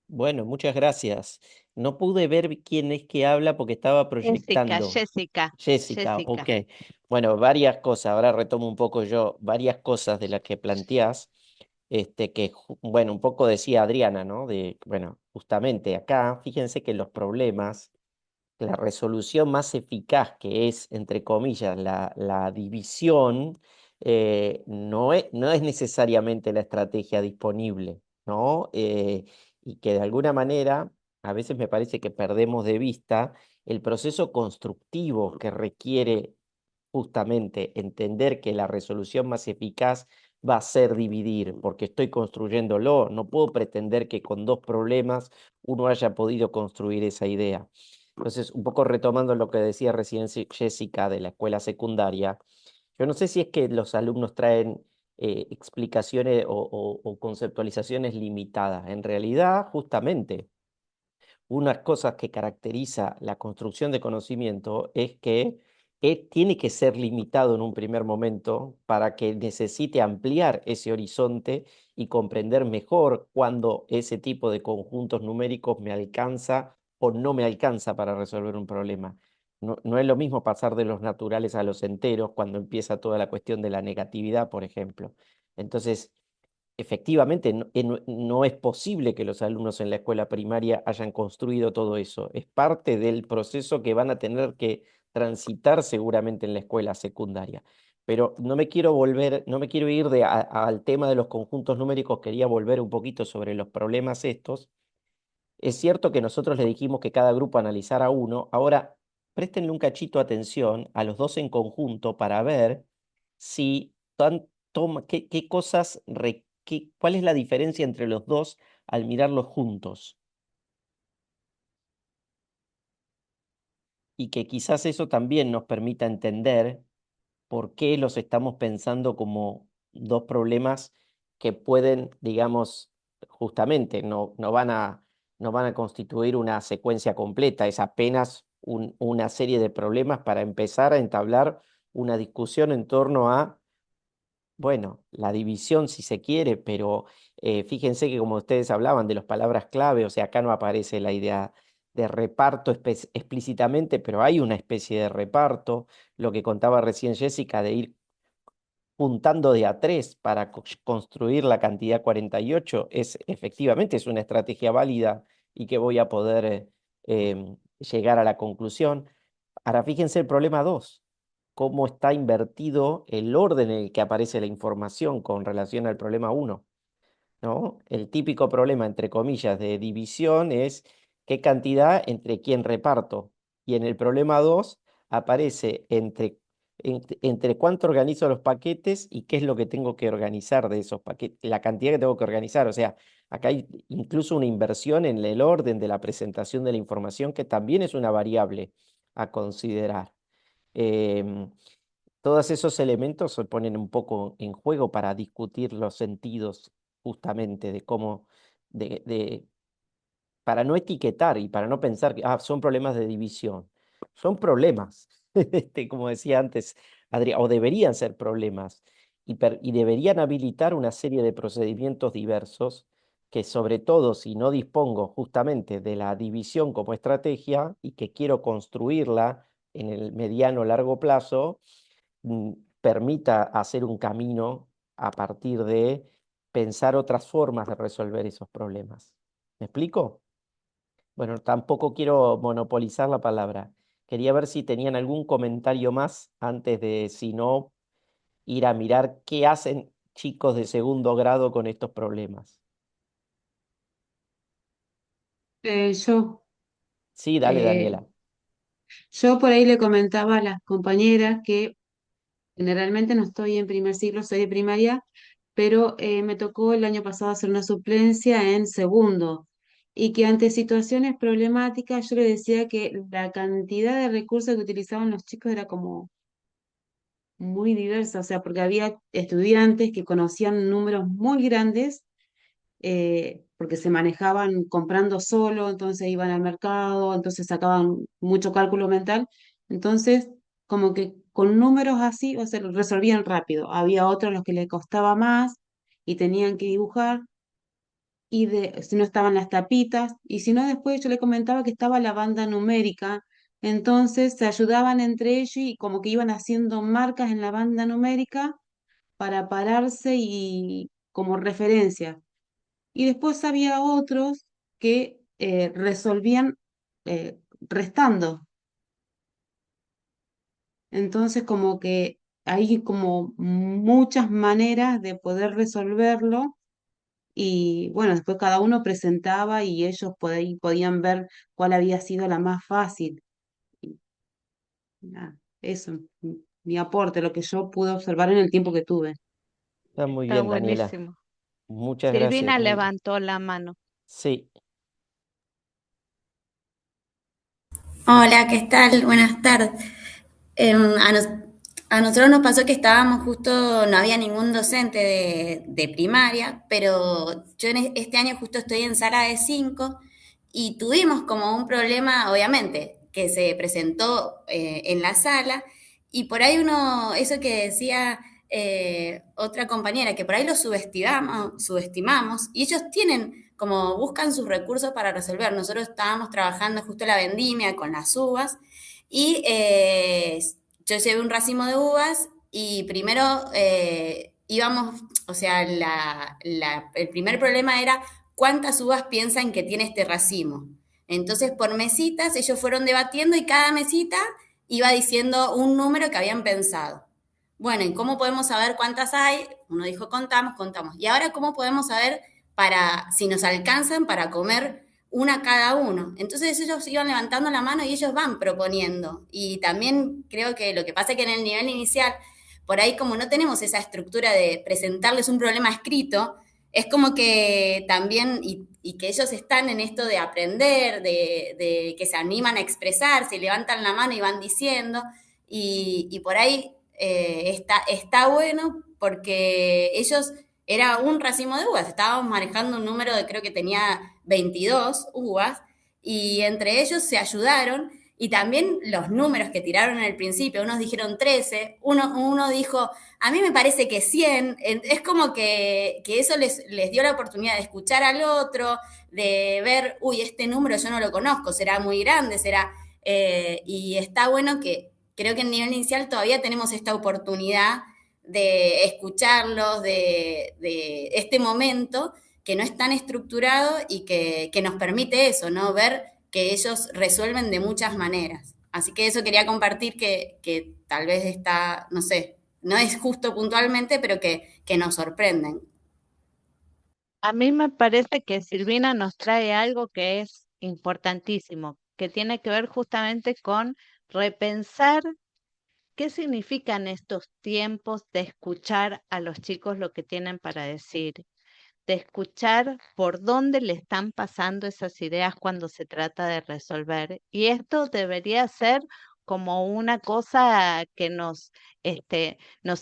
Bueno, muchas gracias. No pude ver quién es que habla porque estaba Jessica, proyectando. Jessica, Jessica, Jessica. ok. Bueno, varias cosas, ahora retomo un poco yo, varias cosas de las que planteás, bueno, un poco decía Adriana, ¿no? Bueno, justamente acá, fíjense que los problemas, la resolución más eficaz que es, entre comillas, la división, no es necesariamente la estrategia disponible, ¿no? Y que de alguna manera, a veces me parece que perdemos de vista el proceso constructivo que requiere justamente entender que la resolución más eficaz va a ser dividir, porque estoy construyéndolo, no puedo pretender que con dos problemas uno haya podido construir esa idea. Entonces, un poco retomando lo que decía recién Jessica de la escuela secundaria, yo no sé si es que los alumnos traen explicaciones o conceptualizaciones limitadas. En realidad, justamente, unas cosas que caracteriza la construcción de conocimiento es que tiene que ser limitado en un primer momento para que necesite ampliar ese horizonte y comprender mejor cuándo ese tipo de conjuntos numéricos me alcanza o no me alcanza para resolver un problema. No es lo mismo pasar de los naturales a los enteros cuando empieza toda la cuestión de la negatividad, por ejemplo. Entonces, efectivamente, no es posible que los alumnos en la escuela primaria hayan construido todo eso. Es parte del proceso que van a tener que transitar seguramente en la escuela secundaria. Pero no me quiero ir al tema de los conjuntos numéricos, quería volver un poquito sobre los problemas estos. Es cierto que nosotros le dijimos que cada grupo analizara uno. Ahora, préstenle un cachito atención a los dos en conjunto para ver si qué cosas, cuál es la diferencia entre los dos al mirarlos juntos. Y que quizás eso también nos permita entender por qué los estamos pensando como dos problemas que pueden, digamos, justamente no van a constituir una secuencia completa, es apenas una serie de problemas para empezar a entablar una discusión en torno a, bueno, la división si se quiere, pero fíjense que como ustedes hablaban de las palabras clave, o sea, acá no aparece la idea de reparto explícitamente, pero hay una especie de reparto, lo que contaba recién Jessica, de ir juntando de a tres para construir la cantidad 48, efectivamente es una estrategia válida y que voy a poder llegar a la conclusión. Ahora fíjense el problema 2, cómo está invertido el orden en el que aparece la información con relación al problema 1, ¿no? El típico problema, entre comillas, de división es qué cantidad entre quién reparto. Y en el problema 2 aparece entre cuánto organizo los paquetes y qué es lo que tengo que organizar de esos paquetes, la cantidad que tengo que organizar. O sea, acá hay incluso una inversión en el orden de la presentación de la información que también es una variable a considerar. Em, Todos esos elementos se ponen un poco en juego para discutir los sentidos justamente de cómo, para no etiquetar y para no pensar que son problemas de división. Son problemas, como decía antes Adrián, o deberían ser problemas y deberían habilitar una serie de procedimientos diversos que sobre todo si no dispongo justamente de la división como estrategia y que quiero construirla en el mediano o largo plazo, mm, permita hacer un camino a partir de pensar otras formas de resolver esos problemas. ¿Me explico? Bueno, tampoco quiero monopolizar la palabra. Quería ver si tenían algún comentario más antes de, si no, ir a mirar qué hacen chicos de segundo grado con estos problemas. Yo, Sí, dale, eh, Daniela. yo por ahí le comentaba a las compañeras que generalmente no estoy en primer ciclo, soy de primaria, pero me tocó el año pasado hacer una suplencia en segundo y que ante situaciones problemáticas yo le decía que la cantidad de recursos que utilizaban los chicos era como muy diversa, o sea, porque había estudiantes que conocían números muy grandes porque se manejaban comprando solo, entonces iban al mercado, entonces sacaban mucho cálculo mental, entonces como que con números así, o sea, lo resolvían rápido. Había otros a los que les costaba más y tenían que dibujar, y si no estaban las tapitas, y si no después yo le comentaba que estaba la banda numérica, entonces se ayudaban entre ellos y como que iban haciendo marcas en la banda numérica para pararse y como referencia. Y después había otros que resolvían restando. Entonces, como que hay como muchas maneras de poder resolverlo y bueno, después cada uno presentaba y ellos podían ver cuál había sido la más fácil. Y nada, eso, mi aporte, lo que yo pude observar en el tiempo que tuve. Está muy Está bien, Daniela. buenísimo. Muchas gracias. Silvina levantó la mano. Sí, Hola, ¿qué tal? Buenas tardes. A nosotros nos pasó que estábamos justo, no había ningún docente de primaria, pero yo este año justo estoy en sala de 5 y tuvimos como un problema, obviamente, que se presentó en la sala y por ahí uno, eso que decía otra compañera, que por ahí lo subestimamos y ellos tienen como buscan sus recursos para resolver. Nosotros estábamos trabajando justo la vendimia con las uvas y yo llevé un racimo de uvas y primero íbamos, o sea, el primer problema era cuántas uvas piensan que tiene este racimo. Entonces, por mesitas, ellos fueron debatiendo y cada mesita iba diciendo un número que habían pensado. Bueno, ¿y cómo podemos saber cuántas hay? Uno dijo, contamos, contamos. Y ahora, ¿cómo podemos saber para si nos alcanzan para comer una cada uno? Entonces ellos iban levantando la mano y ellos van proponiendo. Y también creo que lo que pasa es que en el nivel inicial, por ahí como no tenemos esa estructura de presentarles un problema escrito, es como que también, y que ellos están en esto de aprender, de que se animan a expresarse, levantan la mano y van diciendo, y por ahí está bueno porque ellos era un racimo de uvas, estábamos manejando un número de creo que tenía 22 uvas y entre ellos se ayudaron y también los números que tiraron en el principio, unos dijeron 13, uno dijo, a mí me parece que 100, es como que eso les dio la oportunidad de escuchar al otro, de ver, uy, este número yo no lo conozco, será muy grande, será... y está bueno que creo que en nivel inicial todavía tenemos esta oportunidad de escucharlos, de este momento que no es tan estructurado y que nos permite eso, ¿no? Ver que ellos resuelven de muchas maneras. Así que eso quería compartir que tal vez está, no sé, no es justo puntualmente, pero que nos sorprenden. A mí me parece que Silvina nos trae algo que es importantísimo, que tiene que ver justamente con repensar qué significan estos tiempos de escuchar a los chicos lo que tienen para decir, de escuchar por dónde le están pasando esas ideas cuando se trata de resolver. Y esto debería ser como una cosa que nos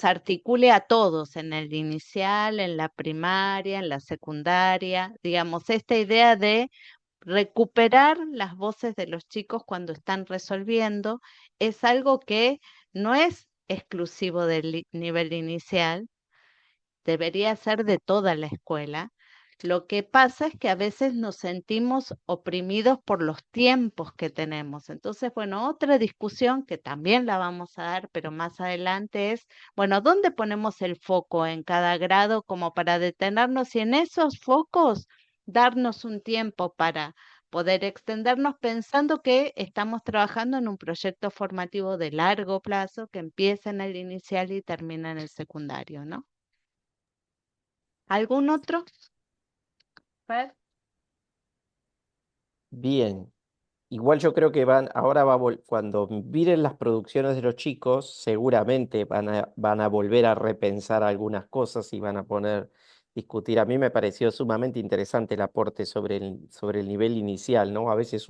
articule a todos en el inicial, en la primaria, en la secundaria, digamos, esta idea de recuperar las voces de los chicos cuando están resolviendo es algo que no es exclusivo del nivel inicial, debería ser de toda la escuela. Lo que pasa es que a veces nos sentimos oprimidos por los tiempos que tenemos. Entonces, bueno, otra discusión que también la vamos a dar, pero más adelante es, bueno, ¿dónde ponemos el foco en cada grado como para detenernos y en esos focos darnos un tiempo para poder extendernos pensando que estamos trabajando en un proyecto formativo de largo plazo que empieza en el inicial y termina en el secundario, ¿no? ¿Algún otro? Fer? Bien. Igual yo creo que ahora cuando miren las producciones de los chicos, seguramente van a volver a repensar algunas cosas y van a discutir. A mí me pareció sumamente interesante el aporte sobre el nivel inicial, ¿no? A veces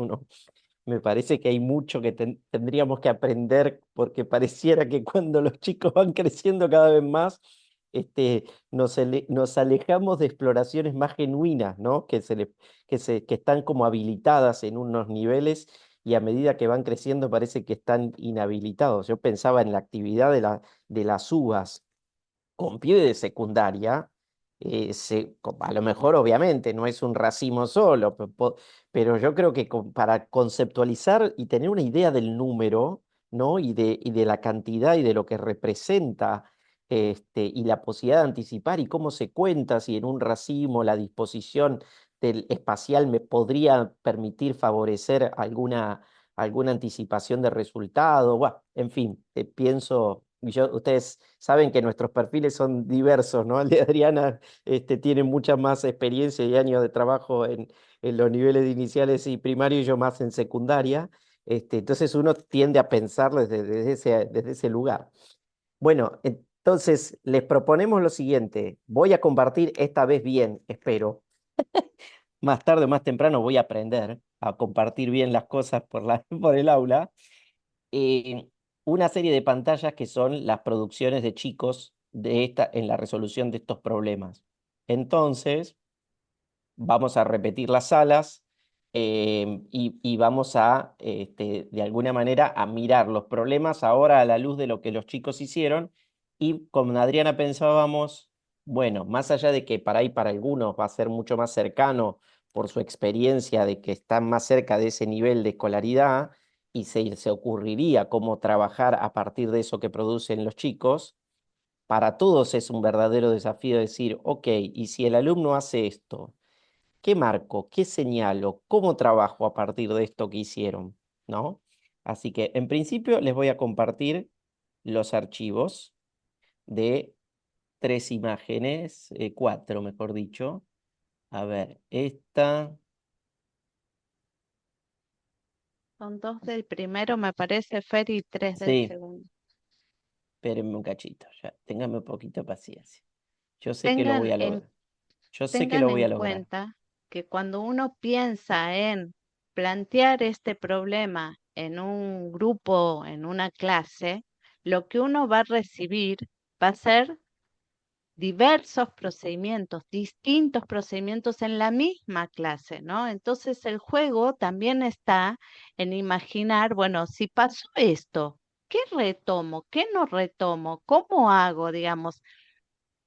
me parece que hay mucho que tendríamos que aprender porque pareciera que cuando los chicos van creciendo cada vez más, nos alejamos de exploraciones más genuinas, ¿no? Que están como habilitadas en unos niveles y a medida que van creciendo parece que están inhabilitados. Yo pensaba en la actividad de las uvas con pibe de secundaria, a lo mejor obviamente no es un racimo solo, pero yo creo que para conceptualizar y tener una idea del número, ¿no? Y de la cantidad y de lo que representa, y la posibilidad de anticipar y cómo se cuenta, si en un racimo la disposición del espacial me podría permitir favorecer alguna anticipación de resultado. Bueno, en fin, pienso, ustedes saben que nuestros perfiles son diversos, ¿no? El de Adriana tiene mucha más experiencia y años de trabajo en los niveles iniciales y primarios, y yo más en secundaria. Entonces uno tiende a pensar desde ese lugar. Bueno, entonces les proponemos lo siguiente. Voy a compartir esta vez bien, espero. Más tarde o más temprano voy a aprender a compartir bien las cosas por el aula. eh, una serie de pantallas que son las producciones de chicos en la resolución de estos problemas. Entonces, vamos a repetir las salas, y vamos de alguna manera, a mirar los problemas ahora a la luz de lo que los chicos hicieron. Y con Adriana pensábamos, bueno, más allá de que para ahí para algunos va a ser mucho más cercano por su experiencia de que están más cerca de ese nivel de escolaridad y se ocurriría cómo trabajar a partir de eso que producen los chicos. Para todos es un verdadero desafío decir, ok, y si el alumno hace esto, ¿qué marco? ¿Qué señalo? ¿Cómo trabajo a partir de esto que hicieron? ¿No? Así que en principio les voy a compartir los archivos de 3 imágenes, 4 mejor dicho. A ver, esta, Son 2 del primero, me parece, Fer, y 3 del sí, segundo. espérenme un cachito, ya, ténganme un poquito de paciencia. Yo sé que lo Tengan voy a en, lograr. Yo sé que tengan lo voy en a lograr. cuenta que cuando uno piensa en plantear este problema en un grupo, en una clase, lo que uno va a recibir va a ser diversos procedimientos, distintos procedimientos en la misma clase, ¿no? Entonces el juego también está en imaginar, bueno, si pasó esto, ¿qué retomo? ¿Qué no retomo? ¿Cómo hago, digamos,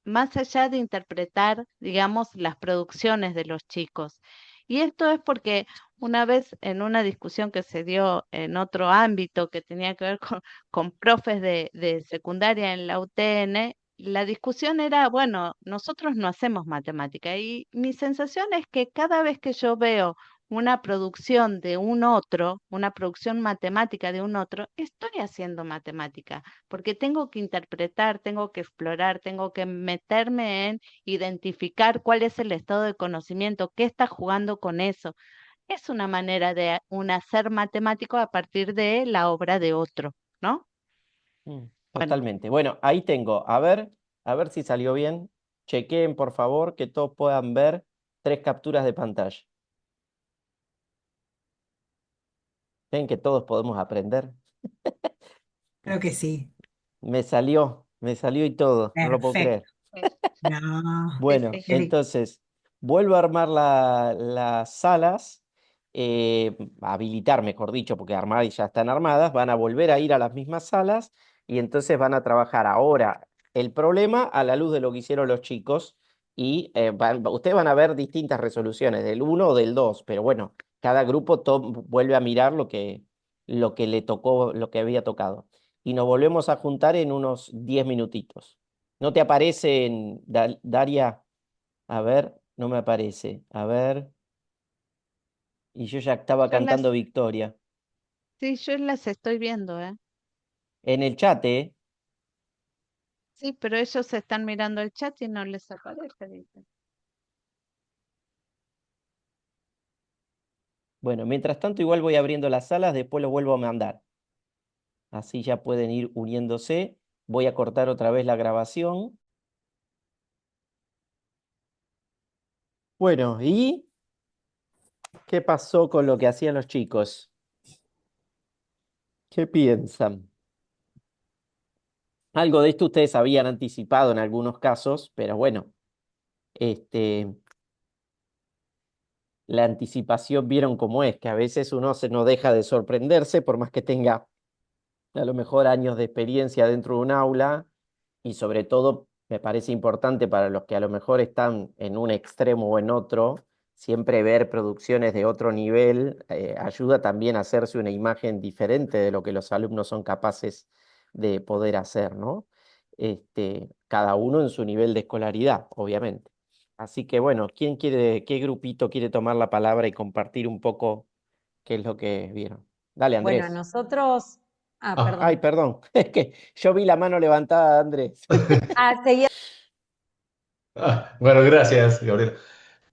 más allá de interpretar, digamos, las producciones de los chicos? Y esto es porque una vez en una discusión que se dio en otro ámbito que tenía que ver con profes de secundaria en la UTN, la discusión era, bueno, nosotros no hacemos matemática y mi sensación es que cada vez que yo veo una producción de un otro, una producción matemática de un otro, estoy haciendo matemática porque tengo que interpretar, tengo que explorar, tengo que meterme en identificar cuál es el estado de conocimiento, qué está jugando con eso. Es una manera de un hacer matemático a partir de la obra de otro, ¿no? Bueno, Totalmente. Bueno, ahí tengo. A ver si salió bien. Chequeen, por favor, que todos puedan ver 3 capturas de pantalla. ¿Ven que todos podemos aprender? Creo que sí. Me salió y todo, no lo puedo creer. Perfecto. No, sí, Bueno, sí. entonces, vuelvo a armar las salas, habilitar, mejor dicho, porque armar y ya están armadas, van a volver a ir a las mismas salas y entonces van a trabajar ahora el problema a la luz de lo que hicieron los chicos, y ustedes van a ver distintas resoluciones, del 1 o del 2, pero bueno, cada grupo vuelve a mirar lo que le tocó, lo que había tocado. Y nos volvemos a juntar en unos 10 minutitos. ¿No te aparece, Daria? A ver, no me aparece. A ver. Y yo ya estaba Yo cantando las, victoria. sí, yo las estoy viendo, ¿eh? En el chat, ¿eh? Sí, pero ellos están mirando el chat y no les aparece, dice. Bueno, mientras tanto igual voy abriendo las salas, después lo vuelvo a mandar. Así ya pueden ir uniéndose. Voy a cortar otra vez la grabación. Bueno, ¿y qué pasó con lo que hacían los chicos? ¿Qué piensan? Algo de esto ustedes habían anticipado en algunos casos, pero bueno, este, la anticipación vieron cómo es, que a veces uno no deja de sorprenderse, por más que tenga a lo mejor años de experiencia dentro de un aula, y sobre todo me parece importante para los que a lo mejor están en un extremo o en otro, siempre ver producciones de otro nivel ayuda también a hacerse una imagen diferente de lo que los alumnos son capaces de poder hacer, ¿no? Cada uno en su nivel de escolaridad, obviamente. Así que bueno, qué grupito quiere tomar la palabra y compartir un poco qué es lo que vieron? Dale, Bueno, Andrés. nosotros, Ah, Ay, perdón. perdón, es que yo vi la mano levantada, Andrés. Seguía. Bueno, gracias, Gabriel.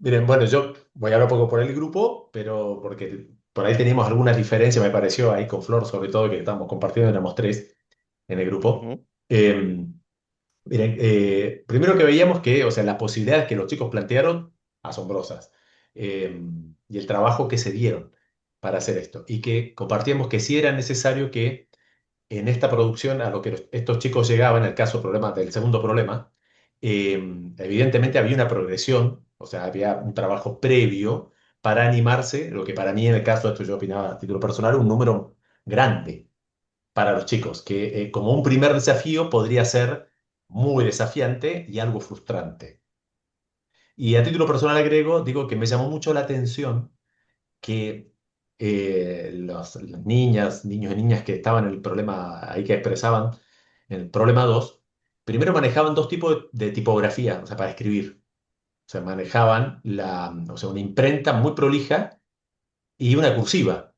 Miren, bueno, yo voy a hablar un poco por el grupo, pero porque por ahí teníamos algunas diferencias, me pareció ahí con Flor, sobre todo, que estábamos compartiendo, éramos tres en el grupo. Ujú. Miren, primero que veíamos que, o sea, las posibilidades que los chicos plantearon, asombrosas. Y el trabajo que se dieron para hacer esto. Y que compartíamos que sí era necesario que en esta producción a lo que estos chicos llegaban, en el caso problema, del segundo problema, evidentemente había una progresión, o sea, había un trabajo previo para animarse, lo que para mí en el caso de esto yo opinaba a título personal, un número grande para los chicos, que como un primer desafío podría ser muy desafiante y algo frustrante. Y a título personal agrego, digo que me llamó mucho la atención que las niñas, niños y niñas que estaban en el problema ahí que expresaban, en el problema 2 primero manejaban dos tipos de tipografía, o sea, para escribir. O sea, manejaban o sea, una imprenta muy prolija y una cursiva.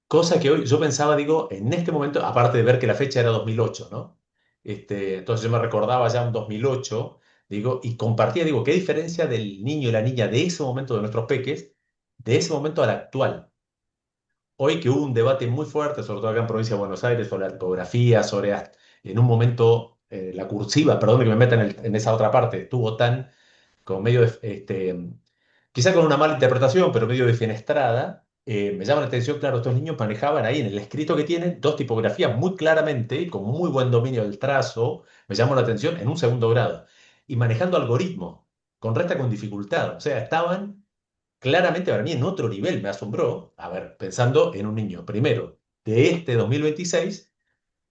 Cosa que hoy yo pensaba, digo, en este momento, aparte de ver que la fecha era 2008, ¿no? Entonces yo me recordaba ya un 2008, digo, y compartía, digo, qué diferencia del niño y la niña de ese momento de nuestros peques, de ese momento al actual. Hoy que hubo un debate muy fuerte, sobre todo acá en provincia de Buenos Aires, sobre la tipografía, sobre en un momento la cursiva, perdón que me meta en esa otra parte, estuvo tan como medio, quizá con una mala interpretación, pero medio defenestrada, me llama la atención, claro, estos niños manejaban ahí en el escrito que tienen dos tipografías muy claramente, y con muy buen dominio del trazo, me llamó la atención en un segundo grado, y manejando algoritmos, con resta con dificultad, o sea, estaban claramente para mí en otro nivel, me asombró, a ver, pensando en un niño, primero, de este 2026,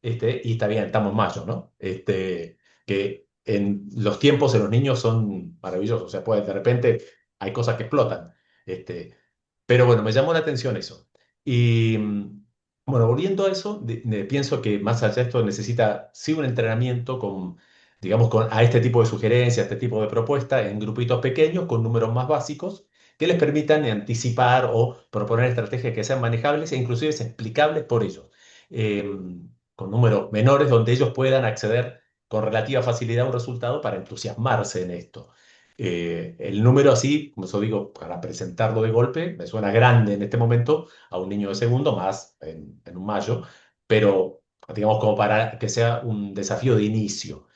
y está bien, estamos en mayo, ¿no? Que en los tiempos de los niños son maravillosos, o sea, puede, de repente hay cosas que explotan, pero bueno, me llamó la atención eso. Y bueno, volviendo a eso, pienso que más allá de esto necesita sí un entrenamiento con, digamos, a este tipo de sugerencias, a este tipo de propuestas en grupitos pequeños, con números más básicos, que les permitan anticipar o proponer estrategias que sean manejables e inclusive explicables por ellos. Eh, con números menores donde ellos puedan acceder con relativa facilidad a un resultado para entusiasmarse en esto. El número así, como eso digo, para presentarlo de golpe, me suena grande en este momento a un niño de segundo, más en un mayo, pero digamos como para que sea un desafío de inicio.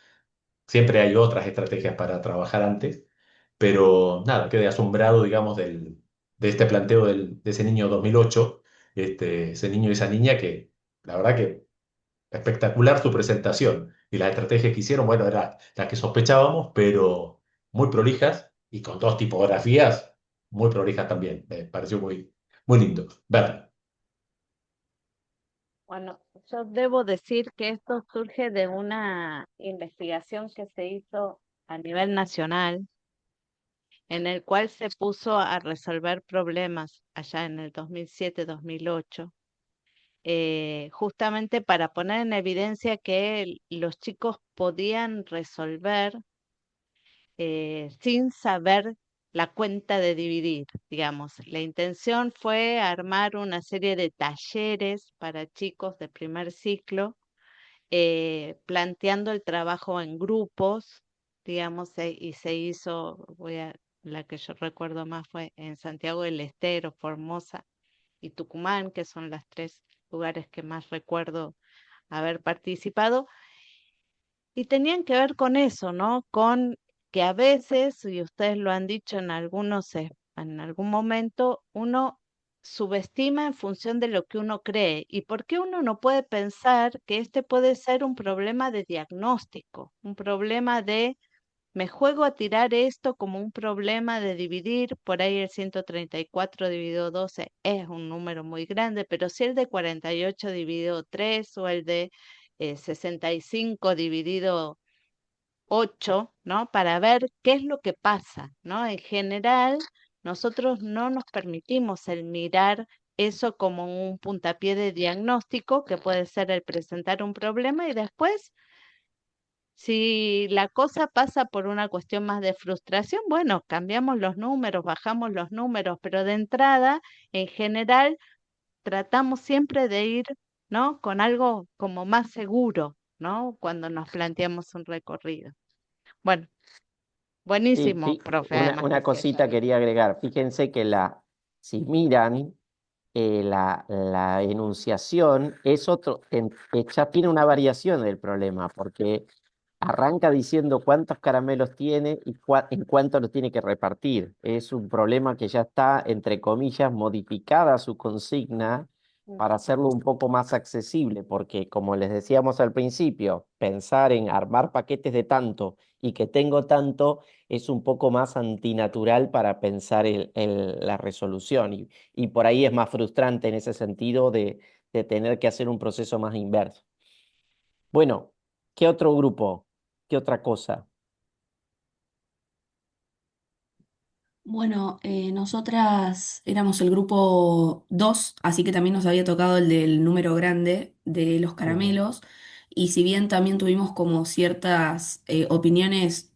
Siempre hay otras estrategias para trabajar antes, pero nada, quedé asombrado, digamos, de este planteo de ese niño 2008, ese niño y esa niña que la verdad que espectacular su presentación y las estrategias que hicieron, bueno, eran las que sospechábamos, pero muy prolijas y con dos tipografías muy prolijas también. Me pareció muy, muy lindo verlo. Bueno, yo debo decir que esto surge de una investigación que se hizo a nivel nacional en el cual se puso a resolver problemas allá en el 2007-2008, justamente para poner en evidencia que los chicos podían resolver sin saber la cuenta de dividir, digamos. La intención fue armar una serie de talleres para chicos de primer ciclo, planteando el trabajo en grupos, digamos, y se hizo, la que yo recuerdo más fue en Santiago del Estero, Formosa y Tucumán, que son las tres lugares que más recuerdo haber participado, y tenían que ver con eso, ¿no? Con que a veces, y ustedes lo han dicho en en algún momento, uno subestima en función de lo que uno cree. ¿Y por qué uno no puede pensar que este puede ser un problema de diagnóstico, un problema de me juego a tirar esto como un problema de dividir? Por ahí el 134 dividido 12 es un número muy grande, pero si el de 48 dividido 3 o el de 65 dividido 8, ¿no? Para ver qué es lo que pasa, ¿no? En general, nosotros no nos permitimos el mirar eso como un puntapié de diagnóstico, que puede ser el presentar un problema y después, si la cosa pasa por una cuestión más de frustración, bueno, cambiamos los números, bajamos los números, pero de entrada, en general, tratamos siempre de ir, ¿no? Con algo como más seguro, ¿no? Cuando nos planteamos un recorrido. Bueno, Sí, buenísimo, profe, además una que sí haya cosita visto. quería agregar. Fíjense que si miran la enunciación, ya tiene una variación del problema, porque arranca diciendo cuántos caramelos tiene y en cuánto los tiene que repartir. Es un problema que ya está, entre comillas, modificada su consigna para hacerlo un poco más accesible, porque como les decíamos al principio, pensar en armar paquetes de tanto y que tengo tanto es un poco más antinatural para pensar la resolución, y por ahí es más frustrante en ese sentido de tener que hacer un proceso más inverso. Bueno, ¿qué otro grupo? ¿Qué otra cosa? Bueno, nosotras éramos el grupo 2, así que también nos había tocado el del número grande de los Ujú. caramelos, y si bien también tuvimos como ciertas opiniones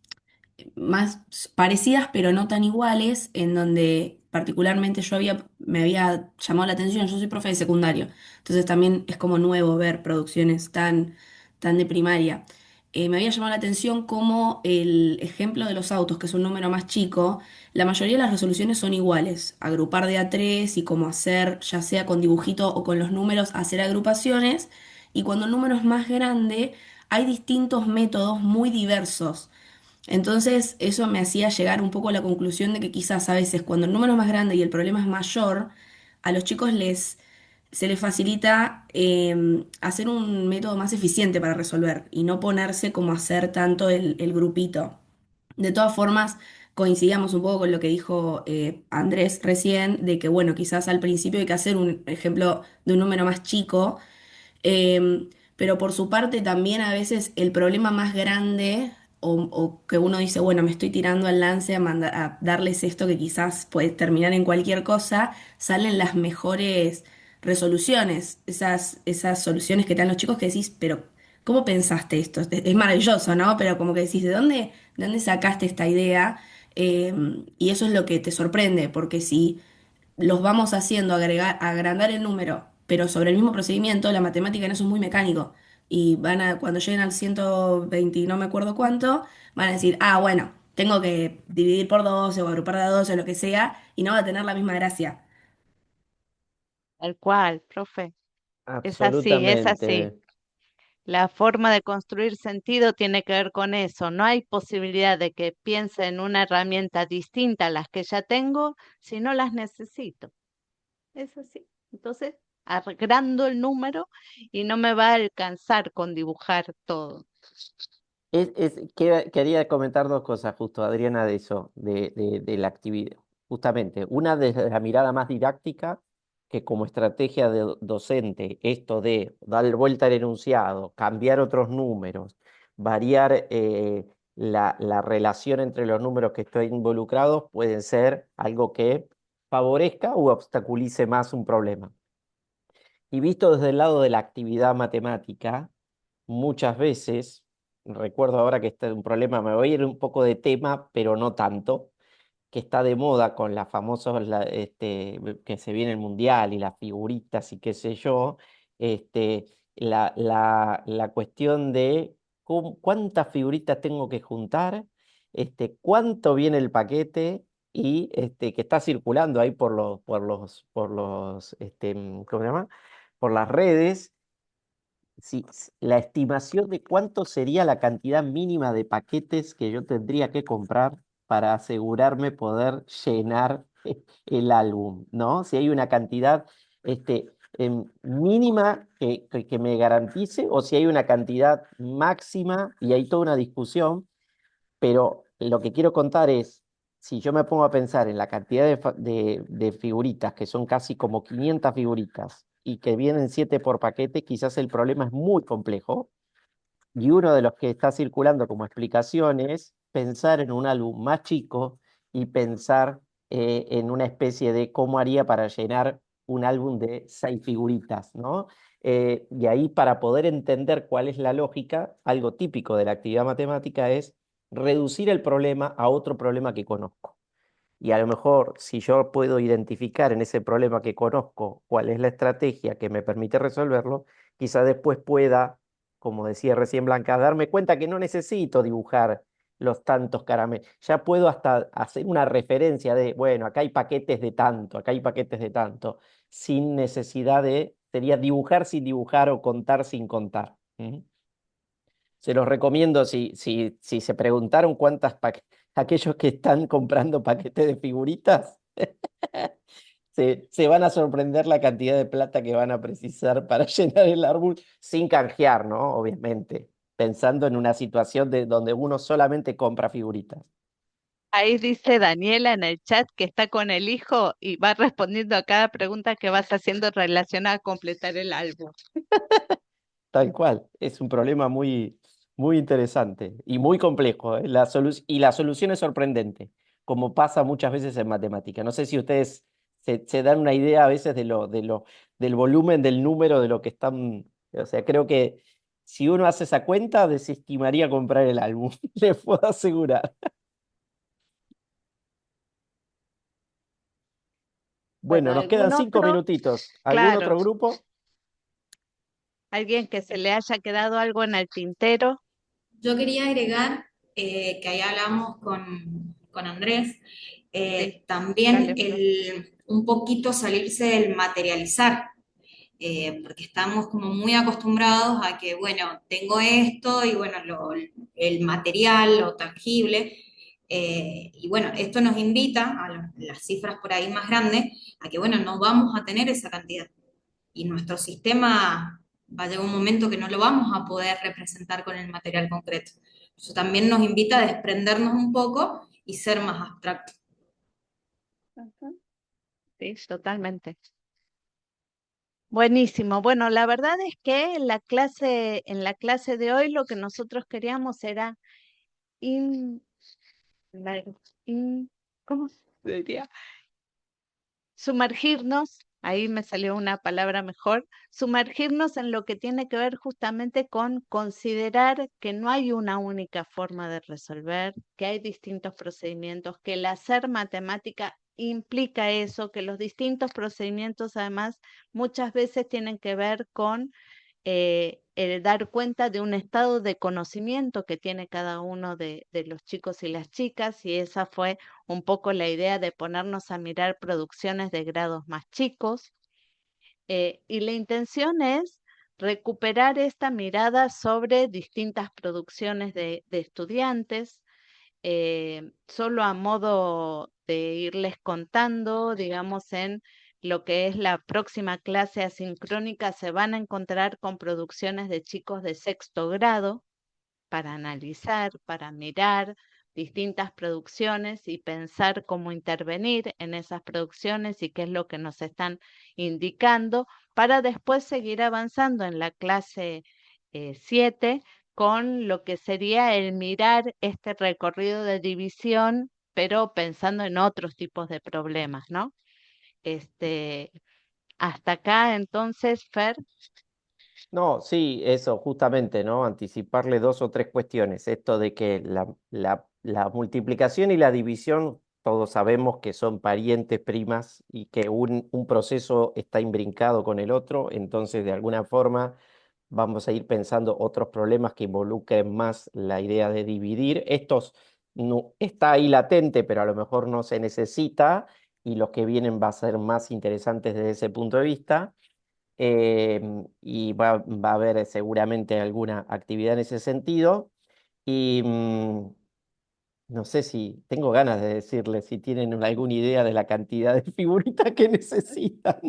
más parecidas pero no tan iguales, en donde particularmente me había llamado la atención, yo soy profe de secundario, entonces también es como nuevo ver producciones tan de primaria. Me había llamado la atención como el ejemplo de los autos, que es un número más chico, la mayoría de las resoluciones son iguales, agrupar de a tres y cómo hacer, ya sea con dibujito o con los números, hacer agrupaciones, y cuando el número es más grande, hay distintos métodos muy diversos. Entonces, eso me hacía llegar un poco a la conclusión de que quizás a veces cuando el número es más grande y el problema es mayor, a los chicos se les facilita hacer un método más eficiente para resolver y no ponerse como a hacer tanto el grupito. De todas formas, coincidíamos un poco con lo que dijo Andrés recién, de que bueno, quizás al principio hay que hacer un ejemplo de un número más chico. Pero por su parte también a veces el problema más grande o que uno dice, bueno, me estoy tirando al lance a darles esto que quizás puede terminar en cualquier cosa, salen las mejores resoluciones, esas soluciones que te dan los chicos que decís, pero ¿cómo pensaste esto? Es maravilloso, ¿no? Pero como que decís, de dónde sacaste esta idea? Y eso es lo que te sorprende, porque si los vamos haciendo agrandar el número, pero sobre el mismo procedimiento, la matemática en eso es muy mecánico. Y cuando lleguen al 120 y no me acuerdo cuánto, van a decir, ah, bueno, tengo que dividir por 12 o agrupar de a 12 o lo que sea, y no va a tener la misma gracia. Tal cual, profe. Es así, es así. Absolutamente. La forma de construir sentido tiene que ver con eso. No hay posibilidad de que piense en una herramienta distinta a las que ya tengo si no las necesito. Es así. Entonces, agrando el número y no me va a alcanzar con dibujar todo. Quería comentar dos cosas justo, Adriana, de eso, de la actividad. Justamente, una desde la mirada más didáctica, que como estrategia docente, esto de dar vuelta al enunciado, cambiar otros números, variar la relación entre los números que están involucrados pueden ser algo que favorezca o obstaculice más un problema. Y visto desde el lado de la actividad matemática, muchas veces, recuerdo ahora que este es un problema, me voy a ir un poco de tema, pero no tanto, que está de moda con las famosas, que se viene el mundial y las figuritas y qué sé yo, este, la cuestión de cuántas figuritas tengo que juntar, cuánto viene el paquete y que está circulando ahí ¿cómo se llama? Por las redes, la estimación de cuánto sería la cantidad mínima de paquetes que yo tendría que comprar para asegurarme poder llenar el álbum, ¿no? Si hay una cantidad mínima que me garantice o si hay una cantidad máxima y hay toda una discusión, pero lo que quiero contar es, si yo me pongo a pensar en la cantidad de figuritas, que son casi como 500 figuritas, y que vienen 7 por paquete, quizás el problema es muy complejo. Y uno de los que está circulando como explicación es pensar en un álbum más chico y pensar en una especie de cómo haría para llenar un álbum de 6 figuritas, ¿no? Y ahí, para poder entender cuál es la lógica, algo típico de la actividad matemática es reducir el problema a otro problema que conozco. Y a lo mejor, si yo puedo identificar en ese problema que conozco cuál es la estrategia que me permite resolverlo, quizá después pueda, como decía recién Blanca, darme cuenta que no necesito dibujar los tantos caramelos. Ya puedo hasta hacer una referencia de, bueno, acá hay paquetes de tanto, acá hay paquetes de tanto, sin necesidad sería dibujar sin dibujar o contar sin contar. ¿Mm? Se los recomiendo si se preguntaron aquellos que están comprando paquetes de figuritas, se van a sorprender la cantidad de plata que van a precisar para llenar el árbol sin canjear, ¿no? Obviamente, pensando en una situación donde uno solamente compra figuritas. Ahí dice Daniela en el chat que está con el hijo y va respondiendo a cada pregunta que vas haciendo relacionada a completar el álbum. Tal cual, es un problema muy, muy interesante y muy complejo, ¿eh? Y la solución es sorprendente, como pasa muchas veces en matemática. No sé si ustedes se dan una idea a veces del volumen, del número de lo que están. O sea, creo que si uno hace esa cuenta, desestimaría comprar el álbum, les puedo asegurar. Bueno, Bueno, nos quedan ¿algún 5 otro? minutitos. ¿Algún Claro, otro grupo? alguien que se le haya quedado algo en el tintero. Yo quería agregar que ahí hablamos con Andrés, Sí, también dale, Flor. un poquito salirse del materializar, porque estamos como muy acostumbrados a que, bueno, tengo esto y bueno, el material, lo tangible, y bueno, esto nos invita a las cifras por ahí más grandes, a que, bueno, no vamos a tener esa cantidad y nuestro sistema va a llegar un momento que no lo vamos a poder representar con el material concreto. Eso también nos invita a desprendernos un poco y ser más abstractos. Ujú. Sí, totalmente. Buenísimo. Bueno, la verdad es que en la clase de hoy lo que nosotros queríamos era in- la- ¿cómo se diría? Sumergirnos, ahí me salió una palabra mejor, sumergirnos en lo que tiene que ver justamente con considerar que no hay una única forma de resolver, que hay distintos procedimientos, que el hacer matemática implica eso, que los distintos procedimientos además muchas veces tienen que ver con el dar cuenta de un estado de conocimiento que tiene cada uno de los chicos y las chicas, y esa fue un poco la idea de ponernos a mirar producciones de grados más chicos. Y la intención es recuperar esta mirada sobre distintas producciones de estudiantes, solo a modo de irles contando, digamos, en lo que es la próxima clase asincrónica, se van a encontrar con producciones de chicos de sexto grado para analizar, para mirar distintas producciones y pensar cómo intervenir en esas producciones y qué es lo que nos están indicando, para después seguir avanzando en la clase 7 con lo que sería el mirar este recorrido de división, pero pensando en otros tipos de problemas, ¿no? Este, hasta acá entonces, Fer. No, sí, eso, justamente, ¿no? Anticiparle dos o tres cuestiones. Esto de que la multiplicación y la división, todos sabemos que son parientes primas y que un proceso está imbrincado con el otro, entonces de alguna forma vamos a ir pensando otros problemas que involucren más la idea de dividir. Estos no, está ahí latente, pero a lo mejor no se necesita y los que vienen va a ser más interesantes desde ese punto de vista. Y va a haber seguramente alguna actividad en ese sentido. Y no sé si tengo ganas de decirles si tienen alguna idea de la cantidad de figuritas que necesitan.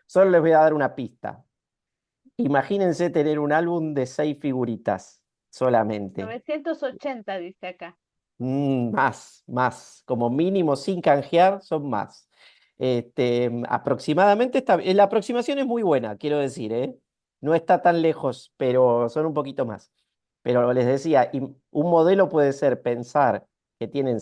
Solo les voy a dar una pista. Imagínense tener un álbum de 6 figuritas solamente. 980 dice acá. Más, como mínimo sin canjear son más. Aproximadamente la aproximación es muy buena, quiero decir, ¿eh? No está tan lejos, pero son un poquito más. Pero les decía, un modelo puede ser pensar que tienen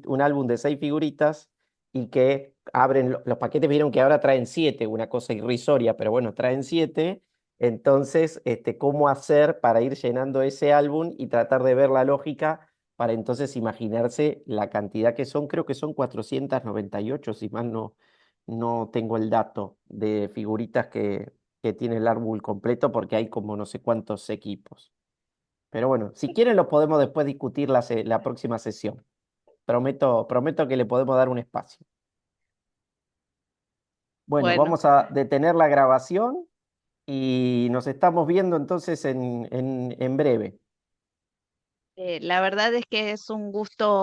un álbum de 6 figuritas y que abren los paquetes, vieron que ahora traen 7, una cosa irrisoria, pero bueno, traen 7. Entonces, ¿cómo hacer para ir llenando ese álbum y tratar de ver la lógica? Para entonces imaginarse la cantidad que son, creo que son 498, si mal no tengo el dato de figuritas que tiene el árbol completo, porque hay como no sé cuántos equipos. Pero bueno, si quieren lo podemos después discutir la próxima sesión. Prometo que le podemos dar un espacio. Bueno, Bueno, vamos a detener la grabación y nos estamos viendo entonces en breve. la verdad es que es un gusto